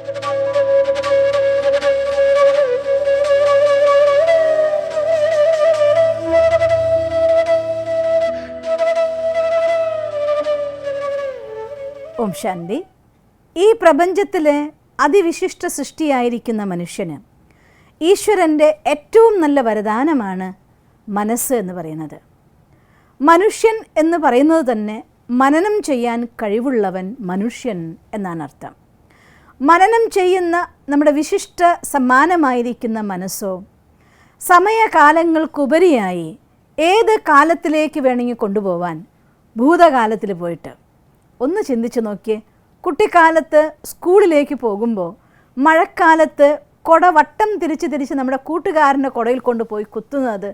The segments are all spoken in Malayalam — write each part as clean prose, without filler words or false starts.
ഓം ശാന്തി. ഈ പ്രപഞ്ചത്തിലെ അതിവിശിഷ്ട സൃഷ്ടിയായിരിക്കുന്ന മനുഷ്യന് ഈശ്വരൻ്റെ ഏറ്റവും നല്ല വരദാനമാണ് മനസ്സ് എന്ന് പറയുന്നത്. മനുഷ്യൻ എന്ന് പറയുന്നത് തന്നെ മനനം ചെയ്യാൻ കഴിവുള്ളവൻ മനുഷ്യൻ എന്നാണ് അർത്ഥം. മനനം ചെയ്യുന്ന നമ്മുടെ വിശിഷ്ട സമ്മാനമായിരിക്കുന്ന മനസ്സോ സമയകാലങ്ങൾക്കുപരിയായി ഏത് കാലത്തിലേക്ക് വേണമെങ്കിൽ കൊണ്ടുപോവാൻ ഭൂതകാലത്തിൽ പോയിട്ട് ഒന്ന് ചിന്തിച്ച് നോക്കിയേ. കുട്ടിക്കാലത്ത് സ്കൂളിലേക്ക് പോകുമ്പോൾ മഴക്കാലത്ത് കുട വട്ടം തിരിച്ച് നമ്മുടെ കൂട്ടുകാരൻ്റെ കുടയിൽ കൊണ്ടുപോയി കുത്തുന്നത്,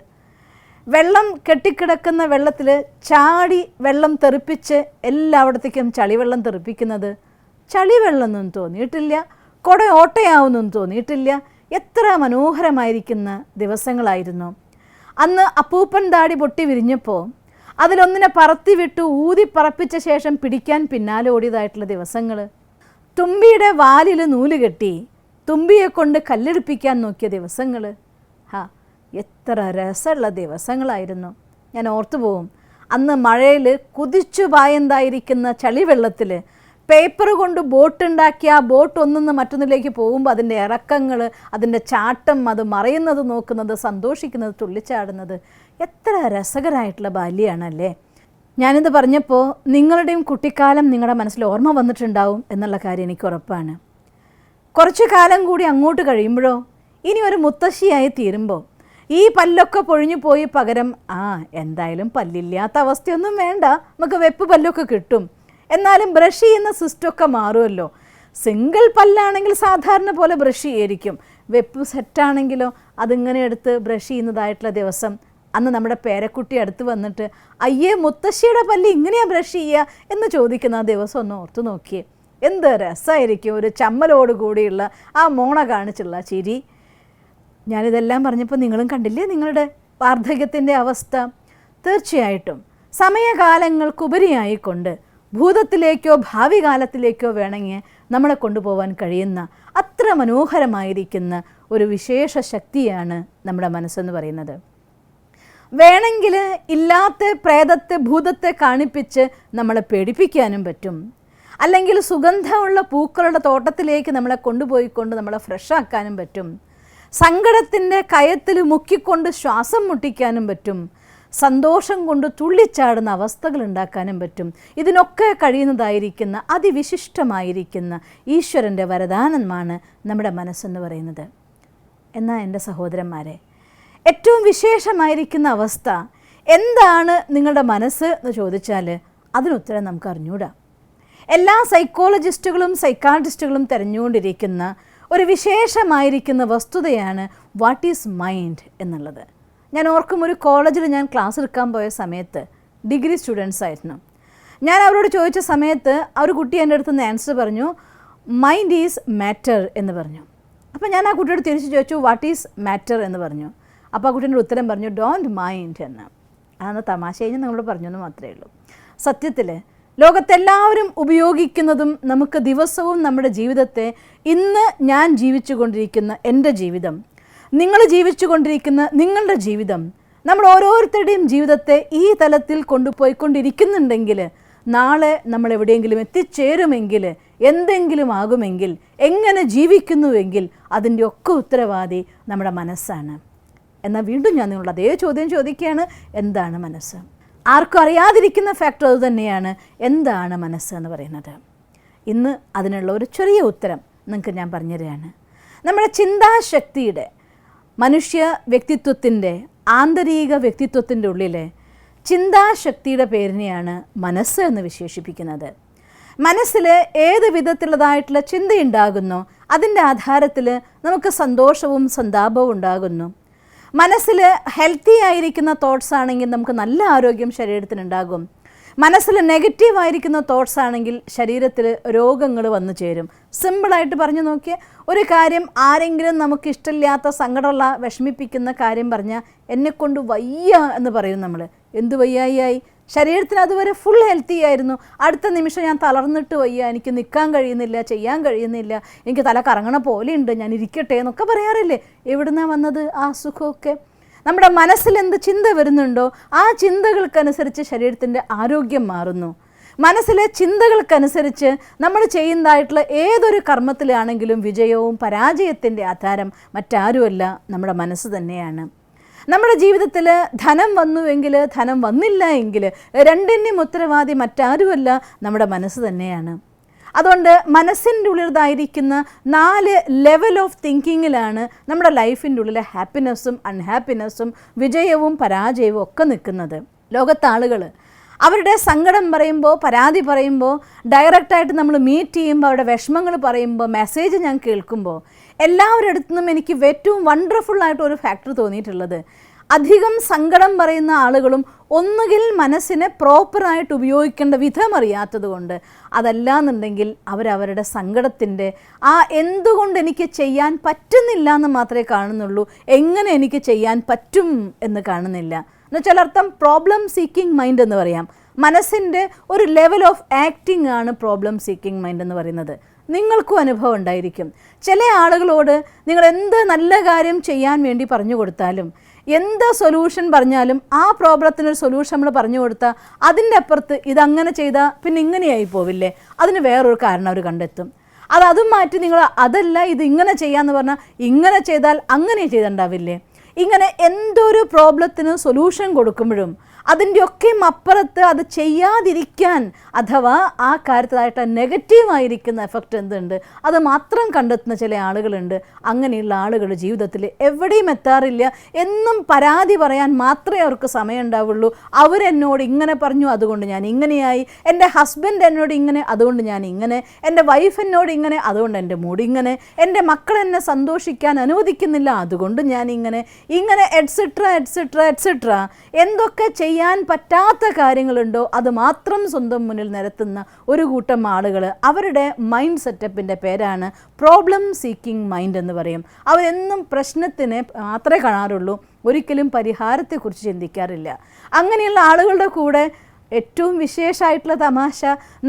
വെള്ളം കെട്ടിക്കിടക്കുന്ന വെള്ളത്തിൽ ചാടി വെള്ളം തെറിപ്പിച്ച് എല്ലായിടത്തേക്കും ചളിവെള്ളം തെറിപ്പിക്കുന്നത്, ചളിവെള്ളമൊന്നും തോന്നിയിട്ടില്ല, കുട ഓട്ടയാവുന്നൊന്നും തോന്നിയിട്ടില്ല. എത്ര മനോഹരമായിരിക്കുന്ന ദിവസങ്ങളായിരുന്നു അന്ന്. അപ്പൂപ്പൻ താടി പൊട്ടി വിരിഞ്ഞപ്പോൾ അതിലൊന്നിനെ പറത്തി വിട്ടു ഊതി പറപ്പിച്ച ശേഷം പിടിക്കാൻ പിന്നാലെ ഓടിയതായിട്ടുള്ള ദിവസങ്ങൾ. തുമ്പിയുടെ വാലിൽ നൂല് കെട്ടി തുമ്പിയെ കൊണ്ട് കല്ലെടുപ്പിക്കാൻ നോക്കിയ ദിവസങ്ങൾ. എത്ര രസമുള്ള ദിവസങ്ങളായിരുന്നു. ഞാൻ ഓർത്തു പോവും, അന്ന് മഴയിൽ കുതിച്ചു പായന്തായിരിക്കുന്ന ചളിവെള്ളത്തിൽ പേപ്പർ കൊണ്ട് ബോട്ടുണ്ടാക്കി ആ ബോട്ട് ഒന്നിന്ന് മറ്റൊന്നിലേക്ക് പോകുമ്പോൾ അതിൻ്റെ ഇറക്കങ്ങൾ, അതിൻ്റെ ചാട്ടം, അത് മറയുന്നത് നോക്കുന്നത്, സന്തോഷിക്കുന്നത്, തുള്ളിച്ചാടുന്നത്, എത്ര രസകരമായിട്ടുള്ള ബാല്യമാണല്ലേ. ഞാനിത് പറഞ്ഞപ്പോൾ നിങ്ങളുടെയും കുട്ടിക്കാലം നിങ്ങളുടെ മനസ്സിൽ ഓർമ്മ വന്നിട്ടുണ്ടാവും എന്നുള്ള കാര്യം എനിക്ക് ഉറപ്പാണ്. കുറച്ചു കാലം കൂടി അങ്ങോട്ട് കഴിയുമ്പോഴോ ഇനി ഒരു മുത്തശ്ശിയായി തീരുമ്പോൾ ഈ പല്ലൊക്കെ പൊഴിഞ്ഞു പോയി പകരം എന്തായാലും പല്ലില്ലാത്ത അവസ്ഥയൊന്നും വേണ്ട, നമുക്ക് വെപ്പ് പല്ലൊക്കെ കിട്ടും. എന്നാലും ബ്രഷ് ചെയ്യുന്ന സിസ്റ്റമൊക്കെ മാറുമല്ലോ. സിംഗിൾ പല്ലാണെങ്കിൽ സാധാരണ പോലെ ബ്രഷ് ചെയ്യായിരിക്കും. വെപ്പ് സെറ്റാണെങ്കിലോ അതിങ്ങനെ എടുത്ത് ബ്രഷ് ചെയ്യുന്നതായിട്ടുള്ള ദിവസം. അന്ന് നമ്മുടെ പേരക്കുട്ടി അടുത്ത് വന്നിട്ട് അയ്യേ മുത്തശ്ശിയുടെ പല്ല് ഇങ്ങനെയാണ് ബ്രഷ് ചെയ്യുക എന്ന് ചോദിക്കുന്ന ആ ദിവസം ഒന്ന് ഓർത്തു നോക്കിയേ. എന്ത് രസമായിരിക്കും ഒരു ചമ്മലോട് കൂടിയുള്ള ആ മോണ കാണിച്ചുള്ള ചിരി. ഞാനിതെല്ലാം പറഞ്ഞപ്പോൾ നിങ്ങളും കണ്ടില്ലേ നിങ്ങളുടെ വാർദ്ധക്യത്തിൻ്റെ അവസ്ഥ. തീർച്ചയായിട്ടും സമയകാലങ്ങൾക്കുപരിയായിക്കൊണ്ട് ഭൂതത്തിലേക്കോ ഭാവി കാലത്തിലേക്കോ വേണമെങ്കിൽ നമ്മളെ കൊണ്ടുപോകാൻ കഴിയുന്ന അത്ര മനോഹരമായിരിക്കുന്ന ഒരു വിശേഷ ശക്തിയാണ് നമ്മുടെ മനസ്സെന്ന് പറയുന്നത്. വേണമെങ്കിൽ ഇല്ലാത്ത പ്രേതത്തെ ഭൂതത്തെ കാണിപ്പിച്ച് നമ്മളെ പേടിപ്പിക്കാനും പറ്റും. അല്ലെങ്കിൽ സുഗന്ധമുള്ള പൂക്കളുടെ തോട്ടത്തിലേക്ക് നമ്മളെ കൊണ്ടുപോയിക്കൊണ്ട് നമ്മളെ ഫ്രഷാക്കാനും പറ്റും. സങ്കടത്തിൻ്റെ കയത്തിൽ മുക്കിക്കൊണ്ട് ശ്വാസം മുട്ടിക്കാനും പറ്റും. സന്തോഷം കൊണ്ട് തുള്ളിച്ചാടുന്ന അവസ്ഥകൾ ഉണ്ടാക്കാനും പറ്റും. ഇതിനൊക്കെ കഴിയുന്നതായിരിക്കുന്ന അതിവിശിഷ്ടമായിരിക്കുന്ന ഈശ്വരൻ്റെ വരദാനമാണ് നമ്മുടെ മനസ്സെന്ന് പറയുന്നത്. എന്നാൽ എൻ്റെ സഹോദരന്മാരെ, ഏറ്റവും വിശേഷമായിരിക്കുന്ന അവസ്ഥ എന്താണ് നിങ്ങളുടെ മനസ്സ് എന്ന് ചോദിച്ചാൽ അതിനുത്തരം നമുക്ക് അറിഞ്ഞൂടാ. എല്ലാ സൈക്കോളജിസ്റ്റുകളും സൈക്കാട്രിസ്റ്റുകളും തിരഞ്ഞുകൊണ്ടിരിക്കുന്ന ഒരു വിശേഷമായിരിക്കുന്ന വസ്തുതയാണ് വാട്ട് ഈസ് മൈൻഡ് എന്നുള്ളത്. ഞാൻ ഓർക്കും, ഒരു കോളേജിൽ ഞാൻ ക്ലാസ് എടുക്കാൻ പോയ സമയത്ത് ഡിഗ്രി സ്റ്റുഡൻസ് ആയിരുന്നു. ഞാൻ അവരോട് ചോദിച്ച സമയത്ത് ആ ഒരു കുട്ടി എൻ്റെ അടുത്ത് നിന്ന് ആൻസർ പറഞ്ഞു, മൈൻഡ് ഈസ് മാറ്റർ എന്ന് പറഞ്ഞു. അപ്പോൾ ഞാൻ ആ കുട്ടിയോട് തിരിച്ച് ചോദിച്ചു, വാട്ട് ഈസ് മാറ്റർ എന്ന് പറഞ്ഞു. അപ്പോൾ ആ കുട്ടീൻ്റെ ഉത്തരം പറഞ്ഞു, ഡോണ്ട് മൈൻഡ് എന്ന്. അതൊന്ന് തമാശ കഴിഞ്ഞ് നമ്മളോട് പറഞ്ഞെന്ന് മാത്രമേ ഉള്ളൂ. സത്യത്തിൽ ലോകത്തെല്ലാവരും ഉപയോഗിക്കുന്നതും നമുക്ക് ദിവസവും നമ്മുടെ ജീവിതത്തെ, ഇന്ന് ഞാൻ ജീവിച്ചു കൊണ്ടിരിക്കുന്ന എൻ്റെ ജീവിതം, നിങ്ങൾ ജീവിച്ചു കൊണ്ടിരിക്കുന്ന നിങ്ങളുടെ ജീവിതം, നമ്മൾ ഓരോരുത്തരുടെയും ജീവിതത്തെ ഈ തലത്തിൽ കൊണ്ടുപോയിക്കൊണ്ടിരിക്കുന്നുണ്ടെങ്കിൽ നാളെ നമ്മൾ എവിടെയെങ്കിലും എത്തിച്ചേരുമെങ്കിൽ, എന്തെങ്കിലും ആകുമെങ്കിൽ, എങ്ങനെ ജീവിക്കുന്നുവെങ്കിൽ അതിൻ്റെ ഒക്കെ ഉത്തരവാദി നമ്മുടെ മനസ്സാണ്. എന്നാൽ വീണ്ടും ഞാൻ നിങ്ങളുടെ അതേ ചോദ്യം ചോദിക്കുകയാണ്, എന്താണ് മനസ്സ്? ആർക്കും അറിയാതിരിക്കുന്ന ഫാക്ടർ അത് തന്നെയാണ്, എന്താണ് മനസ്സ് എന്ന് പറയുന്നത്. ഇന്ന് അതിനുള്ള ഒരു ചെറിയ ഉത്തരം നിങ്ങൾക്ക് ഞാൻ പറഞ്ഞുതരികയാണ്. നമ്മുടെ ചിന്താശക്തിയുടെ, മനുഷ്യ വ്യക്തിത്വത്തിൻ്റെ, ആന്തരിക വ്യക്തിത്വത്തിൻ്റെ ഉള്ളിലെ ചിന്താശക്തിയുടെ പേരിനെയാണ് മനസ്സ് എന്ന് വിശേഷിപ്പിക്കുന്നത്. മനസ്സിൽ ഏത് വിധത്തിലുള്ളതായിട്ടുള്ള ചിന്തയുണ്ടാകുന്നോ അതിൻ്റെ ആധാരത്തിൽ നമുക്ക് സന്തോഷവും സന്താപവും ഉണ്ടാകുന്നു. മനസ്സിൽ ഹെൽത്തി ആയിരിക്കുന്ന തോട്ട്സ് ആണെങ്കിൽ നമുക്ക് നല്ല ആരോഗ്യം ശരീരത്തിനുണ്ടാകും. മനസ്സിൽ നെഗറ്റീവായിരിക്കുന്ന തോട്ട്സ് ആണെങ്കിൽ ശരീരത്തിൽ രോഗങ്ങൾ വന്നു ചേരും. സിമ്പിളായിട്ട് പറഞ്ഞു നോക്കിയ ഒരു കാര്യം, ആരെങ്കിലും നമുക്ക് ഇഷ്ടമില്ലാത്ത സങ്കടമുള്ള വിഷമിപ്പിക്കുന്ന കാര്യം പറഞ്ഞാൽ എന്നെക്കൊണ്ട് വയ്യ എന്ന് പറയും നമ്മൾ. എന്ത് വയ്യായി? ശരീരത്തിന് അതുവരെ ഫുൾ ഹെൽത്തി ആയിരുന്നു. അടുത്ത നിമിഷം ഞാൻ തളർന്നിട്ട് വയ്യ, എനിക്ക് നിൽക്കാൻ കഴിയുന്നില്ല, ചെയ്യാൻ കഴിയുന്നില്ല, എനിക്ക് തല കറങ്ങണ പോലെയുണ്ട്, ഞാൻ ഇരിക്കട്ടെ എന്നൊക്കെ പറയാറില്ലേ? എവിടുന്നാണ് വന്നത് ആ സുഖമൊക്കെ? നമ്മുടെ മനസ്സിൽ എന്ത് ചിന്ത വരുന്നുണ്ടോ ആ ചിന്തകൾക്കനുസരിച്ച് ശരീരത്തിൻ്റെ ആരോഗ്യം മാറുന്നു. മനസ്സിലെ ചിന്തകൾക്കനുസരിച്ച് നമ്മൾ ചെയ്യുന്നതായിട്ടുള്ള ഏതൊരു കർമ്മത്തിലാണെങ്കിലും വിജയവും പരാജയത്തിൻ്റെ ആധാരം മറ്റാരുമല്ല, നമ്മുടെ മനസ്സ് തന്നെയാണ്. നമ്മുടെ ജീവിതത്തിൽ ധനം വന്നുവെങ്കിൽ ധനം വന്നില്ല എങ്കിൽ രണ്ടിനും ഉത്തരവാദി മറ്റാരുമല്ല, നമ്മുടെ മനസ്സ് തന്നെയാണ്. അതുകൊണ്ട് മനസ്സിൻ്റെ ഉള്ളിലായിരിക്കുന്ന 4 ലെവൽ ഓഫ് തിങ്കിങ്ങിലാണ് നമ്മുടെ ലൈഫിൻ്റെ ഉള്ളിലെ ഹാപ്പിനെസ്സും അൺഹാപ്പിനെസ്സും വിജയവും പരാജയവും ഒക്കെ നിൽക്കുന്നത്. ലോകത്തെ ആളുകൾ അവരുടെ സങ്കടം പറയുമ്പോൾ, പരാതി പറയുമ്പോൾ, ഡയറക്റ്റായിട്ട് നമ്മൾ മീറ്റ് ചെയ്യുമ്പോൾ, അവരുടെ വിഷമങ്ങൾ പറയുമ്പോൾ, മെസ്സേജ് ഞാൻ കേൾക്കുമ്പോൾ എല്ലാവരുടെ അടുത്തു നിന്നും എനിക്ക് ഏറ്റവും വണ്ടർഫുള്ളായിട്ട് ഒരു ഫാക്ടർ തോന്നിയിട്ടുള്ളത്, അധികം സങ്കടം പറയുന്ന ആളുകളും ഒന്നുകിൽ മനസ്സിനെ പ്രോപ്പറായിട്ട് ഉപയോഗിക്കേണ്ട വിധം അറിയാത്തത് കൊണ്ട്, അതല്ലാന്നുണ്ടെങ്കിൽ അവരവരുടെ സങ്കടത്തിൻ്റെ എന്തുകൊണ്ട് എനിക്ക് ചെയ്യാൻ പറ്റുന്നില്ല എന്ന് മാത്രമേ കാണുന്നുള്ളൂ, എങ്ങനെ എനിക്ക് ചെയ്യാൻ പറ്റും എന്ന് കാണുന്നില്ല. എന്നുവെച്ചാൽ അർത്ഥം പ്രോബ്ലം സീക്കിംഗ് മൈൻഡ് എന്ന് പറയാം. മനസ്സിൻ്റെ ഒരു ലെവൽ ഓഫ് ആക്ടിംഗ് ആണ് പ്രോബ്ലം സീക്കിംഗ് മൈൻഡ് എന്ന് പറയുന്നത്. നിങ്ങൾക്കും അനുഭവം ഉണ്ടായിരിക്കും. ചില ആളുകളോട് നിങ്ങൾ എന്ത് നല്ല കാര്യം ചെയ്യാൻ വേണ്ടി പറഞ്ഞു കൊടുത്താലും, എന്ത് സൊല്യൂഷൻ പറഞ്ഞാലും ആ പ്രോബ്ലത്തിനൊരു സൊല്യൂഷൻ നമ്മൾ പറഞ്ഞു കൊടുത്താൽ അതിൻ്റെ അപ്പുറത്ത് ഇതങ്ങനെ ചെയ്താൽ പിന്നെ ഇങ്ങനെയായി പോവില്ലേ, അതിന് വേറൊരു കാരണം അവർ കണ്ടെത്തും. അതും മാറ്റി നിങ്ങൾ അതല്ല ഇത് ഇങ്ങനെ ചെയ്യാമെന്ന് പറഞ്ഞാൽ ഇങ്ങനെ ചെയ്താൽ അങ്ങനെ ചെയ്തിട്ടുണ്ടാവില്ലേ. ഇങ്ങനെ എന്തൊരു പ്രോബ്ലത്തിന് സൊല്യൂഷൻ കൊടുക്കുമ്പോഴും അതിൻ്റെയൊക്കെയും അപ്പുറത്ത് അത് ചെയ്യാതിരിക്കാൻ അഥവാ ആ കാര്യത്തിലായിട്ട് നെഗറ്റീവായിരിക്കുന്ന എഫക്റ്റ് എന്തുണ്ട് അത് മാത്രം കണ്ടെത്തുന്ന ചില ആളുകളുണ്ട്. അങ്ങനെയുള്ള ആളുകൾ ജീവിതത്തിൽ എവിടെയും എത്താറില്ല. എന്നും പരാതി പറയാൻ മാത്രമേ അവർക്ക് സമയം ഉണ്ടാവുള്ളൂ. അവരെന്നോട് ഇങ്ങനെ പറഞ്ഞു അതുകൊണ്ട് ഞാൻ ഇങ്ങനെയായി, എൻ്റെ ഹസ്ബൻഡ് എന്നോട് ഇങ്ങനെ അതുകൊണ്ട് ഞാൻ ഇങ്ങനെ, എൻ്റെ വൈഫ് എന്നോട് ഇങ്ങനെ അതുകൊണ്ട് എൻ്റെ മൂഡ് ഇങ്ങനെ, എൻ്റെ മക്കൾ എന്നെ സന്തോഷിക്കാൻ അനുവദിക്കുന്നില്ല അതുകൊണ്ട് ഞാൻ ഇങ്ങനെ എറ്റ്സെട്ര എറ്റ്സെട്ര എറ്റ്സെട്ര. എന്തൊക്കെ ചെയ്യാൻ പറ്റാത്ത കാര്യങ്ങളുണ്ടോ അത് മാത്രം സ്വന്തം മുന്നിൽ നിരത്തുന്ന ഒരു കൂട്ടം ആളുകൾ, അവരുടെ മൈൻഡ് സെറ്റപ്പിൻ്റെ പേരാണ് പ്രോബ്ലം സീക്കിംഗ് മൈൻഡ് എന്ന് പറയും. അവരെന്നും പ്രശ്നത്തിനെ മാത്രമേ കാണാറുള്ളൂ, ഒരിക്കലും പരിഹാരത്തെക്കുറിച്ച് ചിന്തിക്കാറില്ല. അങ്ങനെയുള്ള ആളുകളുടെ കൂടെ ഏറ്റവും വിശേഷമായിട്ടുള്ള തമാശ,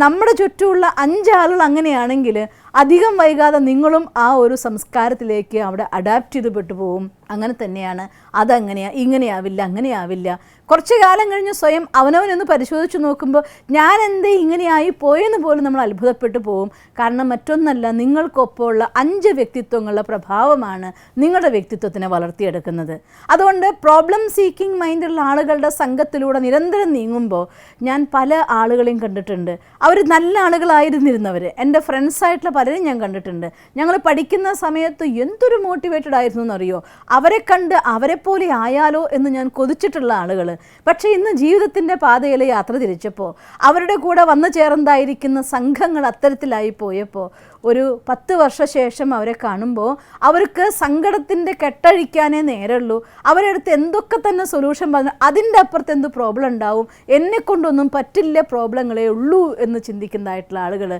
നമ്മുടെ ചുറ്റുമുള്ള 5 ആളുകൾ അങ്ങനെയാണെങ്കിൽ അധികം വൈകാതെ നിങ്ങളും ആ ഒരു സംസ്കാരത്തിലേക്ക് അവിടെ അഡാപ്റ്റ് ചെയ്ത് പെട്ടുപോകും. അങ്ങനെ തന്നെയാണ്, അതങ്ങനെയാണ്, ഇങ്ങനെയാവില്ല, അങ്ങനെയാവില്ല. കുറച്ച് കാലം കഴിഞ്ഞ് സ്വയം അവനവനൊന്ന് പരിശോധിച്ച് നോക്കുമ്പോൾ ഞാൻ എന്തേ ഇങ്ങനെയായി പോയെന്ന് പോലും നമ്മൾ അത്ഭുതപ്പെട്ടു പോകും. കാരണം മറ്റൊന്നല്ല, നിങ്ങൾക്കൊപ്പമുള്ള 5 വ്യക്തിത്വങ്ങളുടെ പ്രഭാവമാണ് നിങ്ങളുടെ വ്യക്തിത്വത്തിനെ വളർത്തിയെടുക്കുന്നത്. അതുകൊണ്ട് പ്രോബ്ലം സീക്കിംഗ് മൈൻഡുള്ള ആളുകളുടെ സംഘത്തിലൂടെ നിരന്തരം നീങ്ങുമ്പോൾ ഞാൻ പല ആളുകളെയും കണ്ടിട്ടുണ്ട്. അവർ നല്ല ആളുകളായിരുന്നിരുന്നവർ, എൻ്റെ ഫ്രണ്ട്സായിട്ടുള്ള പലരും ഞാൻ കണ്ടിട്ടുണ്ട്. ഞങ്ങൾ പഠിക്കുന്ന സമയത്ത് എന്തൊരു മോട്ടിവേറ്റഡ് ആയിരുന്നു എന്നറിയോ, അവരെ കണ്ട് അവരെ പോലെ ആയാലോ എന്ന് ഞാൻ കൊതിച്ചിട്ടുള്ള ആളുകൾ. പക്ഷേ ഇന്ന് ജീവിതത്തിൻ്റെ പാതയിൽ യാത്ര തിരിച്ചപ്പോൾ അവരുടെ കൂടെ വന്നു ചേർന്നതായിരിക്കുന്ന സംഘങ്ങൾ അത്തരത്തിലായി പോയപ്പോൾ ഒരു 10 വർഷശേഷം അവരെ കാണുമ്പോൾ അവർക്ക് സങ്കടത്തിൻ്റെ കെട്ടഴിക്കാനേ നേരമുള്ളൂ. അവരെടുത്ത് എന്തൊക്കെ തന്നെ സൊല്യൂഷൻ പറഞ്ഞു അതിൻ്റെ അപ്പുറത്ത് എന്ത് പ്രോബ്ലം ഉണ്ടാവും, എന്നെക്കൊണ്ടൊന്നും പറ്റില്ല, പ്രോബ്ലങ്ങളേ ഉള്ളൂ എന്ന് ചിന്തിക്കുന്നതായിട്ടുള്ള ആളുകൾ.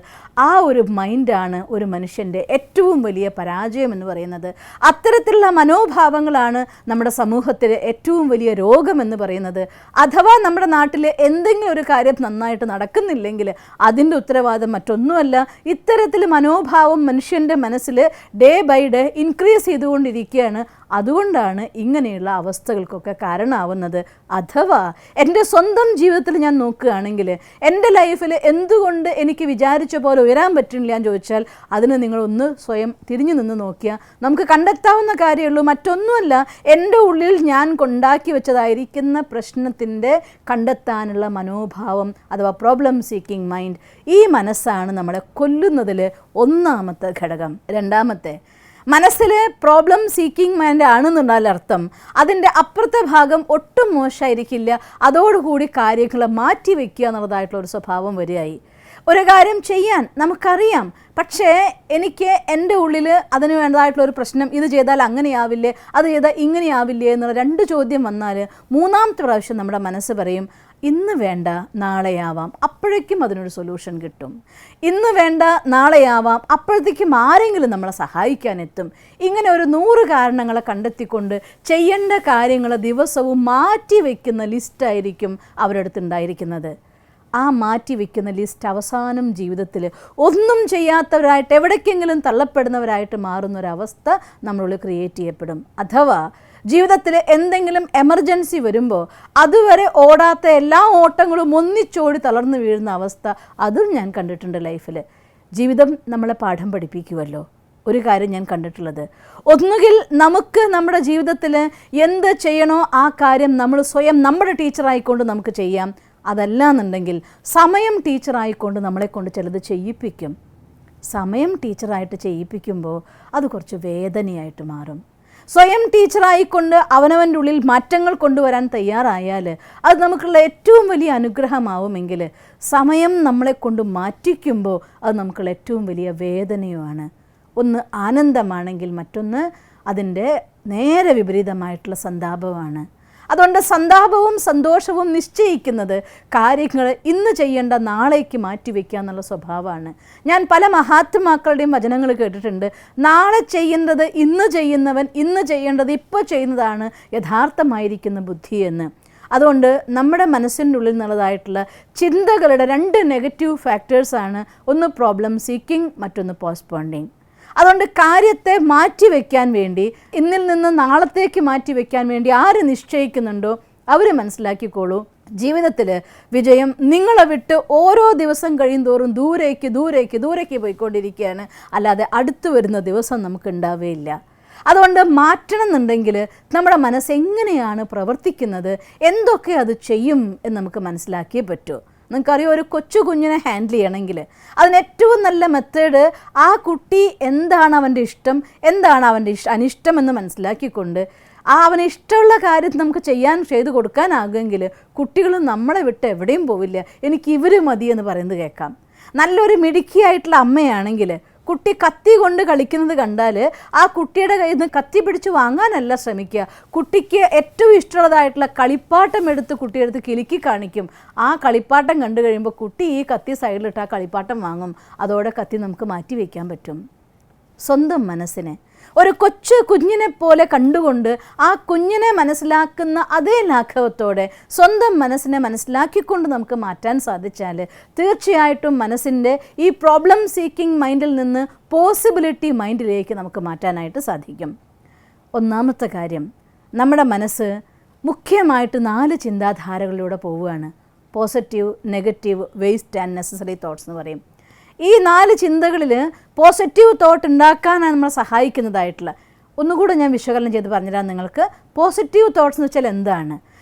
ആ ഒരു മൈൻഡാണ് ഒരു മനുഷ്യൻ്റെ ഏറ്റവും വലിയ പരാജയം എന്ന് പറയുന്നത്. അത്തരത്തിലുള്ള മനോഭാവങ്ങളാണ് നമ്മുടെ സമൂഹത്തിലെ ഏറ്റവും വലിയ രോഗമെന്ന് പറയുന്നത്. അഥവാ നമ്മുടെ നാട്ടിൽ എന്തെങ്കിലും ഒരു കാര്യം നന്നായിട്ട് നടക്കുന്നില്ലെങ്കിൽ അതിൻ്റെ ഉത്തരവാദിത്തം മറ്റൊന്നുമല്ല, ഇത്തരത്തിൽ മനോഭാവം മനുഷ്യൻ്റെ മനസ്സിൽ ഡേ ബൈ ഡേ ഇൻക്രീസ് ചെയ്തുകൊണ്ടിരിക്കുകയാണ്. അതുകൊണ്ടാണ് ഇങ്ങനെയുള്ള അവസ്ഥകൾക്കൊക്കെ കാരണമാവുന്നത്. അഥവാ എൻ്റെ സ്വന്തം ജീവിതത്തിൽ ഞാൻ നോക്കുകയാണെങ്കിൽ എൻ്റെ ലൈഫിൽ എന്തുകൊണ്ട് എനിക്ക് വിചാരിച്ച പോലെ ഉയരാൻ പറ്റുന്നില്ല എന്ന് ചോദിച്ചാൽ അതിന് നിങ്ങളൊന്ന് സ്വയം തിരിഞ്ഞു നിന്ന് നോക്കിയാൽ നമുക്ക് കണ്ടെത്താവുന്ന കാര്യമുള്ളൂ. മറ്റൊന്നുമല്ല, എൻ്റെ ഉള്ളിൽ ഞാൻ കൊണ്ടാക്കി വെച്ചതായിരിക്കുന്ന പ്രശ്നത്തിൻ്റെ കണ്ടെത്താനുള്ള മനോഭാവം അഥവാ പ്രോബ്ലം സീക്കിംഗ് മൈൻഡ്. ഈ മനസ്സാണ് നമ്മളെ കൊല്ലുന്നതിൽ ഒന്നാമത്തെ ഘടകം. രണ്ടാമത്തെ, മനസ്സിൽ പ്രോബ്ലം സീക്കിംഗ് മൈൻഡ് ആണെന്നുണ്ടാൽ അർത്ഥം അതിൻ്റെ അപ്പുറത്തെ ഭാഗം ഒട്ടും മോശമായിരിക്കില്ല. അതോടുകൂടി കാര്യങ്ങൾ മാറ്റി വയ്ക്കുക എന്നുള്ളതായിട്ടുള്ളൊരു സ്വഭാവം വരികയായി. ഒരു കാര്യം ചെയ്യാൻ നമുക്കറിയാം, പക്ഷേ എനിക്ക് എൻ്റെ ഉള്ളിൽ അതിന് വേണ്ടതായിട്ടുള്ളൊരു പ്രശ്നം, ഇത് ചെയ്താൽ അങ്ങനെയാവില്ലേ, അത് ചെയ്താൽ ഇങ്ങനെയാവില്ലേ എന്നുള്ള 2 ചോദ്യം വന്നാൽ 3-ാമത്തെ പ്രാവശ്യം നമ്മുടെ മനസ്സ് പറയും ഇന്ന് വേണ്ട നാളെയാവാം, അപ്പോഴേക്കും അതിനൊരു സൊല്യൂഷൻ കിട്ടും. ഇന്ന് വേണ്ട നാളെയാവാം, അപ്പോഴത്തേക്കും ആരെങ്കിലും നമ്മളെ സഹായിക്കാനെത്തും. ഇങ്ങനെ ഒരു 100 കാരണങ്ങളെ കണ്ടെത്തിക്കൊണ്ട് ചെയ്യേണ്ട കാര്യങ്ങൾ ദിവസവും മാറ്റി വയ്ക്കുന്ന ലിസ്റ്റായിരിക്കും അവരുടെ അടുത്ത് ഉണ്ടായിരിക്കുന്നത്. ആ മാറ്റി വയ്ക്കുന്ന ലിസ്റ്റ് അവസാനം ജീവിതത്തിൽ ഒന്നും ചെയ്യാത്തവരായിട്ട് എവിടേക്കെങ്കിലും തള്ളപ്പെടുന്നവരായിട്ട് മാറുന്നൊരവസ്ഥ നമ്മളുള്ളിൽ ക്രിയേറ്റ് ചെയ്യപ്പെടും. അഥവാ ജീവിതത്തിൽ എന്തെങ്കിലും എമർജൻസി വരുമ്പോൾ അതുവരെ ഓടാത്ത എല്ലാ ഓട്ടങ്ങളും ഒന്നിച്ചോടി തളർന്നു വീഴുന്ന അവസ്ഥ അതും ഞാൻ കണ്ടിട്ടുണ്ട് ലൈഫിൽ. ജീവിതം നമ്മളെ പാഠം പഠിപ്പിക്കുമല്ലോ. ഒരു കാര്യം ഞാൻ കണ്ടിട്ടുള്ളത്, ഒന്നുകിൽ നമുക്ക് നമ്മുടെ ജീവിതത്തിൽ എന്ത് ചെയ്യണോ ആ കാര്യം നമ്മൾ സ്വയം നമ്മുടെ ടീച്ചറായിക്കൊണ്ട് നമുക്ക് ചെയ്യാം. അതല്ല എന്നുണ്ടെങ്കിൽ സമയം ടീച്ചറായിക്കൊണ്ട് നമ്മളെ കൊണ്ട് ചിലത് ചെയ്യിപ്പിക്കും. സമയം ടീച്ചറായിട്ട് ചെയ്യിപ്പിക്കുമ്പോൾ അത് കുറച്ച് വേദനയായിട്ട് മാറും. സ്വയം ടീച്ചറായിക്കൊണ്ട് അവനവൻ്റെ ഉള്ളിൽ മാറ്റങ്ങൾ കൊണ്ടുവരാൻ തയ്യാറായാൽ അത് നമുക്കുള്ള ഏറ്റവും വലിയ അനുഗ്രഹമാവുമെങ്കിൽ സമയം നമ്മളെ കൊണ്ട് മാറ്റിക്കുമ്പോൾ അത് നമുക്കുള്ള ഏറ്റവും വലിയ വേദനയുമാണ്. ഒന്ന് ആനന്ദമാണെങ്കിൽ മറ്റൊന്ന് അതിൻ്റെ നേരെ വിപരീതമായിട്ടുള്ള സന്താപമാണ്. അതുകൊണ്ട് സന്താപവും സന്തോഷവും നിശ്ചയിക്കുന്നത് കാര്യങ്ങൾ ഇന്ന് ചെയ്യേണ്ട നാളേക്ക് മാറ്റിവെക്കുക എന്നുള്ള സ്വഭാവമാണ്. ഞാൻ പല മഹാത്മാക്കളുടെയും വചനങ്ങൾ കേട്ടിട്ടുണ്ട്, നാളെ ചെയ്യേണ്ടത് ഇന്ന് ചെയ്യുന്നവൻ ഇന്ന് ചെയ്യേണ്ടത് ഇപ്പോൾ ചെയ്യുന്നതാണ് യഥാർത്ഥമായിരിക്കുന്ന ബുദ്ധിയെന്ന്. അതുകൊണ്ട് നമ്മുടെ മനസ്സിൻ്റെ ഉള്ളിൽ നിന്നുള്ളതായിട്ടുള്ള ചിന്തകളുടെ 2 നെഗറ്റീവ് ഫാക്ടേഴ്സാണ്, ഒന്ന് പ്രോബ്ലം സീക്കിംഗ്, മറ്റൊന്ന് പോസ്റ്റ്പോണ്ടിങ്. അതുകൊണ്ട് കാര്യത്തെ മാറ്റിവെക്കാൻ വേണ്ടി, ഇന്നിൽ നിന്ന് നാളത്തേക്ക് മാറ്റിവെക്കാൻ വേണ്ടി ആര് നിശ്ചയിക്കുന്നുണ്ടോ അവർ മനസ്സിലാക്കിക്കോളൂ, ജീവിതത്തിൽ വിജയം നിങ്ങളെ വിട്ട് ഓരോ ദിവസം കഴിയുന്തോറും ദൂരേക്ക് ദൂരേക്ക് ദൂരേക്ക് പോയിക്കൊണ്ടിരിക്കുകയാണ്. അല്ലാതെ അടുത്തു വരുന്ന ദിവസം നമുക്ക് ഉണ്ടാവുകയില്ല. അതുകൊണ്ട് മാറ്റണം എന്നുണ്ടെങ്കിൽ നമ്മുടെ മനസ്സ് എങ്ങനെയാണ് പ്രവർത്തിക്കുന്നത്, എന്തൊക്കെ അത് ചെയ്യും എന്ന് നമുക്ക് മനസ്സിലാക്കിയേ പറ്റൂ. നിങ്ങൾക്കറിയാം, ഒരു കൊച്ചു കുഞ്ഞിനെ ഹാൻഡിൽ ചെയ്യണമെങ്കിൽ അതിന് ഏറ്റവും നല്ല മെത്തേഡ് ആ കുട്ടി എന്താണ് അവൻ്റെ ഇഷ്ടം, എന്താണ് അവൻ്റെ അനിഷ്ടം എന്ന് മനസ്സിലാക്കിക്കൊണ്ട് അവന് ഇഷ്ടമുള്ള കാര്യം നമുക്ക് ചെയ്തു കൊടുക്കാനാകുമെങ്കിൽ കുട്ടികൾ നമ്മളെ വിട്ട് എവിടെയും പോവില്ല. എനിക്ക് ഇവർ മതി എന്ന് പറയുന്നത് കേൾക്കാം. നല്ലൊരു മിടുക്കിയായിട്ടുള്ള അമ്മയാണെങ്കിൽ കുട്ടി കത്തി കൊണ്ട് കളിക്കുന്നത് കണ്ടാൽ ആ കുട്ടിയുടെ കയ്യിൽ നിന്ന് കത്തി പിടിച്ച് വാങ്ങാനല്ല ശ്രമിക്കുക, കുട്ടിക്ക് ഏറ്റവും ഇഷ്ടമുള്ളതായിട്ടുള്ള കളിപ്പാട്ടം എടുത്ത് കുട്ടിയെടുത്ത് കിലുക്കി കാണിക്കും. ആ കളിപ്പാട്ടം കണ്ടു കഴിയുമ്പോൾ കുട്ടി ഈ കത്തി സൈഡിലിട്ട് ആ കളിപ്പാട്ടം വാങ്ങും. അതോടെ കത്തി നമുക്ക് മാറ്റി വയ്ക്കാൻ പറ്റും. സ്വന്തം മനസ്സിനെ ഒരു കൊച്ചു കുഞ്ഞിനെ പോലെ കണ്ടുകൊണ്ട് ആ കുഞ്ഞിനെ മനസ്സിലാക്കുന്ന അതേ ലാഘവത്തോടെ സ്വന്തം മനസ്സിനെ മനസ്സിലാക്കിക്കൊണ്ട് നമുക്ക് മാറ്റാൻ സാധിച്ചാൽ തീർച്ചയായിട്ടും മനസ്സിൻ്റെ ഈ പ്രോബ്ലം സീക്കിംഗ് മൈൻഡിൽ നിന്ന് പോസിബിലിറ്റി മൈൻഡിലേക്ക് നമുക്ക് മാറ്റാനായിട്ട് സാധിക്കും. ഒന്നാമത്തെ കാര്യം, നമ്മുടെ മനസ്സ് മുഖ്യമായിട്ട് 4 ചിന്താധാരകളിലൂടെ പോവുകയാണ്. Positive, negative, waste and necessary thoughts എന്ന് പറയും. ഈ 4 ചിന്തകളിൽ പോസിറ്റീവ് തോട്ട് ഉണ്ടാക്കാനാണ് നമ്മളെ സഹായിക്കുന്നതായിട്ടുള്ള ഒന്നുകൂടെ ഞാൻ വിശകലനം ചെയ്ത് പറഞ്ഞുതരാം നിങ്ങൾക്ക്. പോസിറ്റീവ് തോട്ട്സ് എന്ന് വെച്ചാൽ എന്താണ്?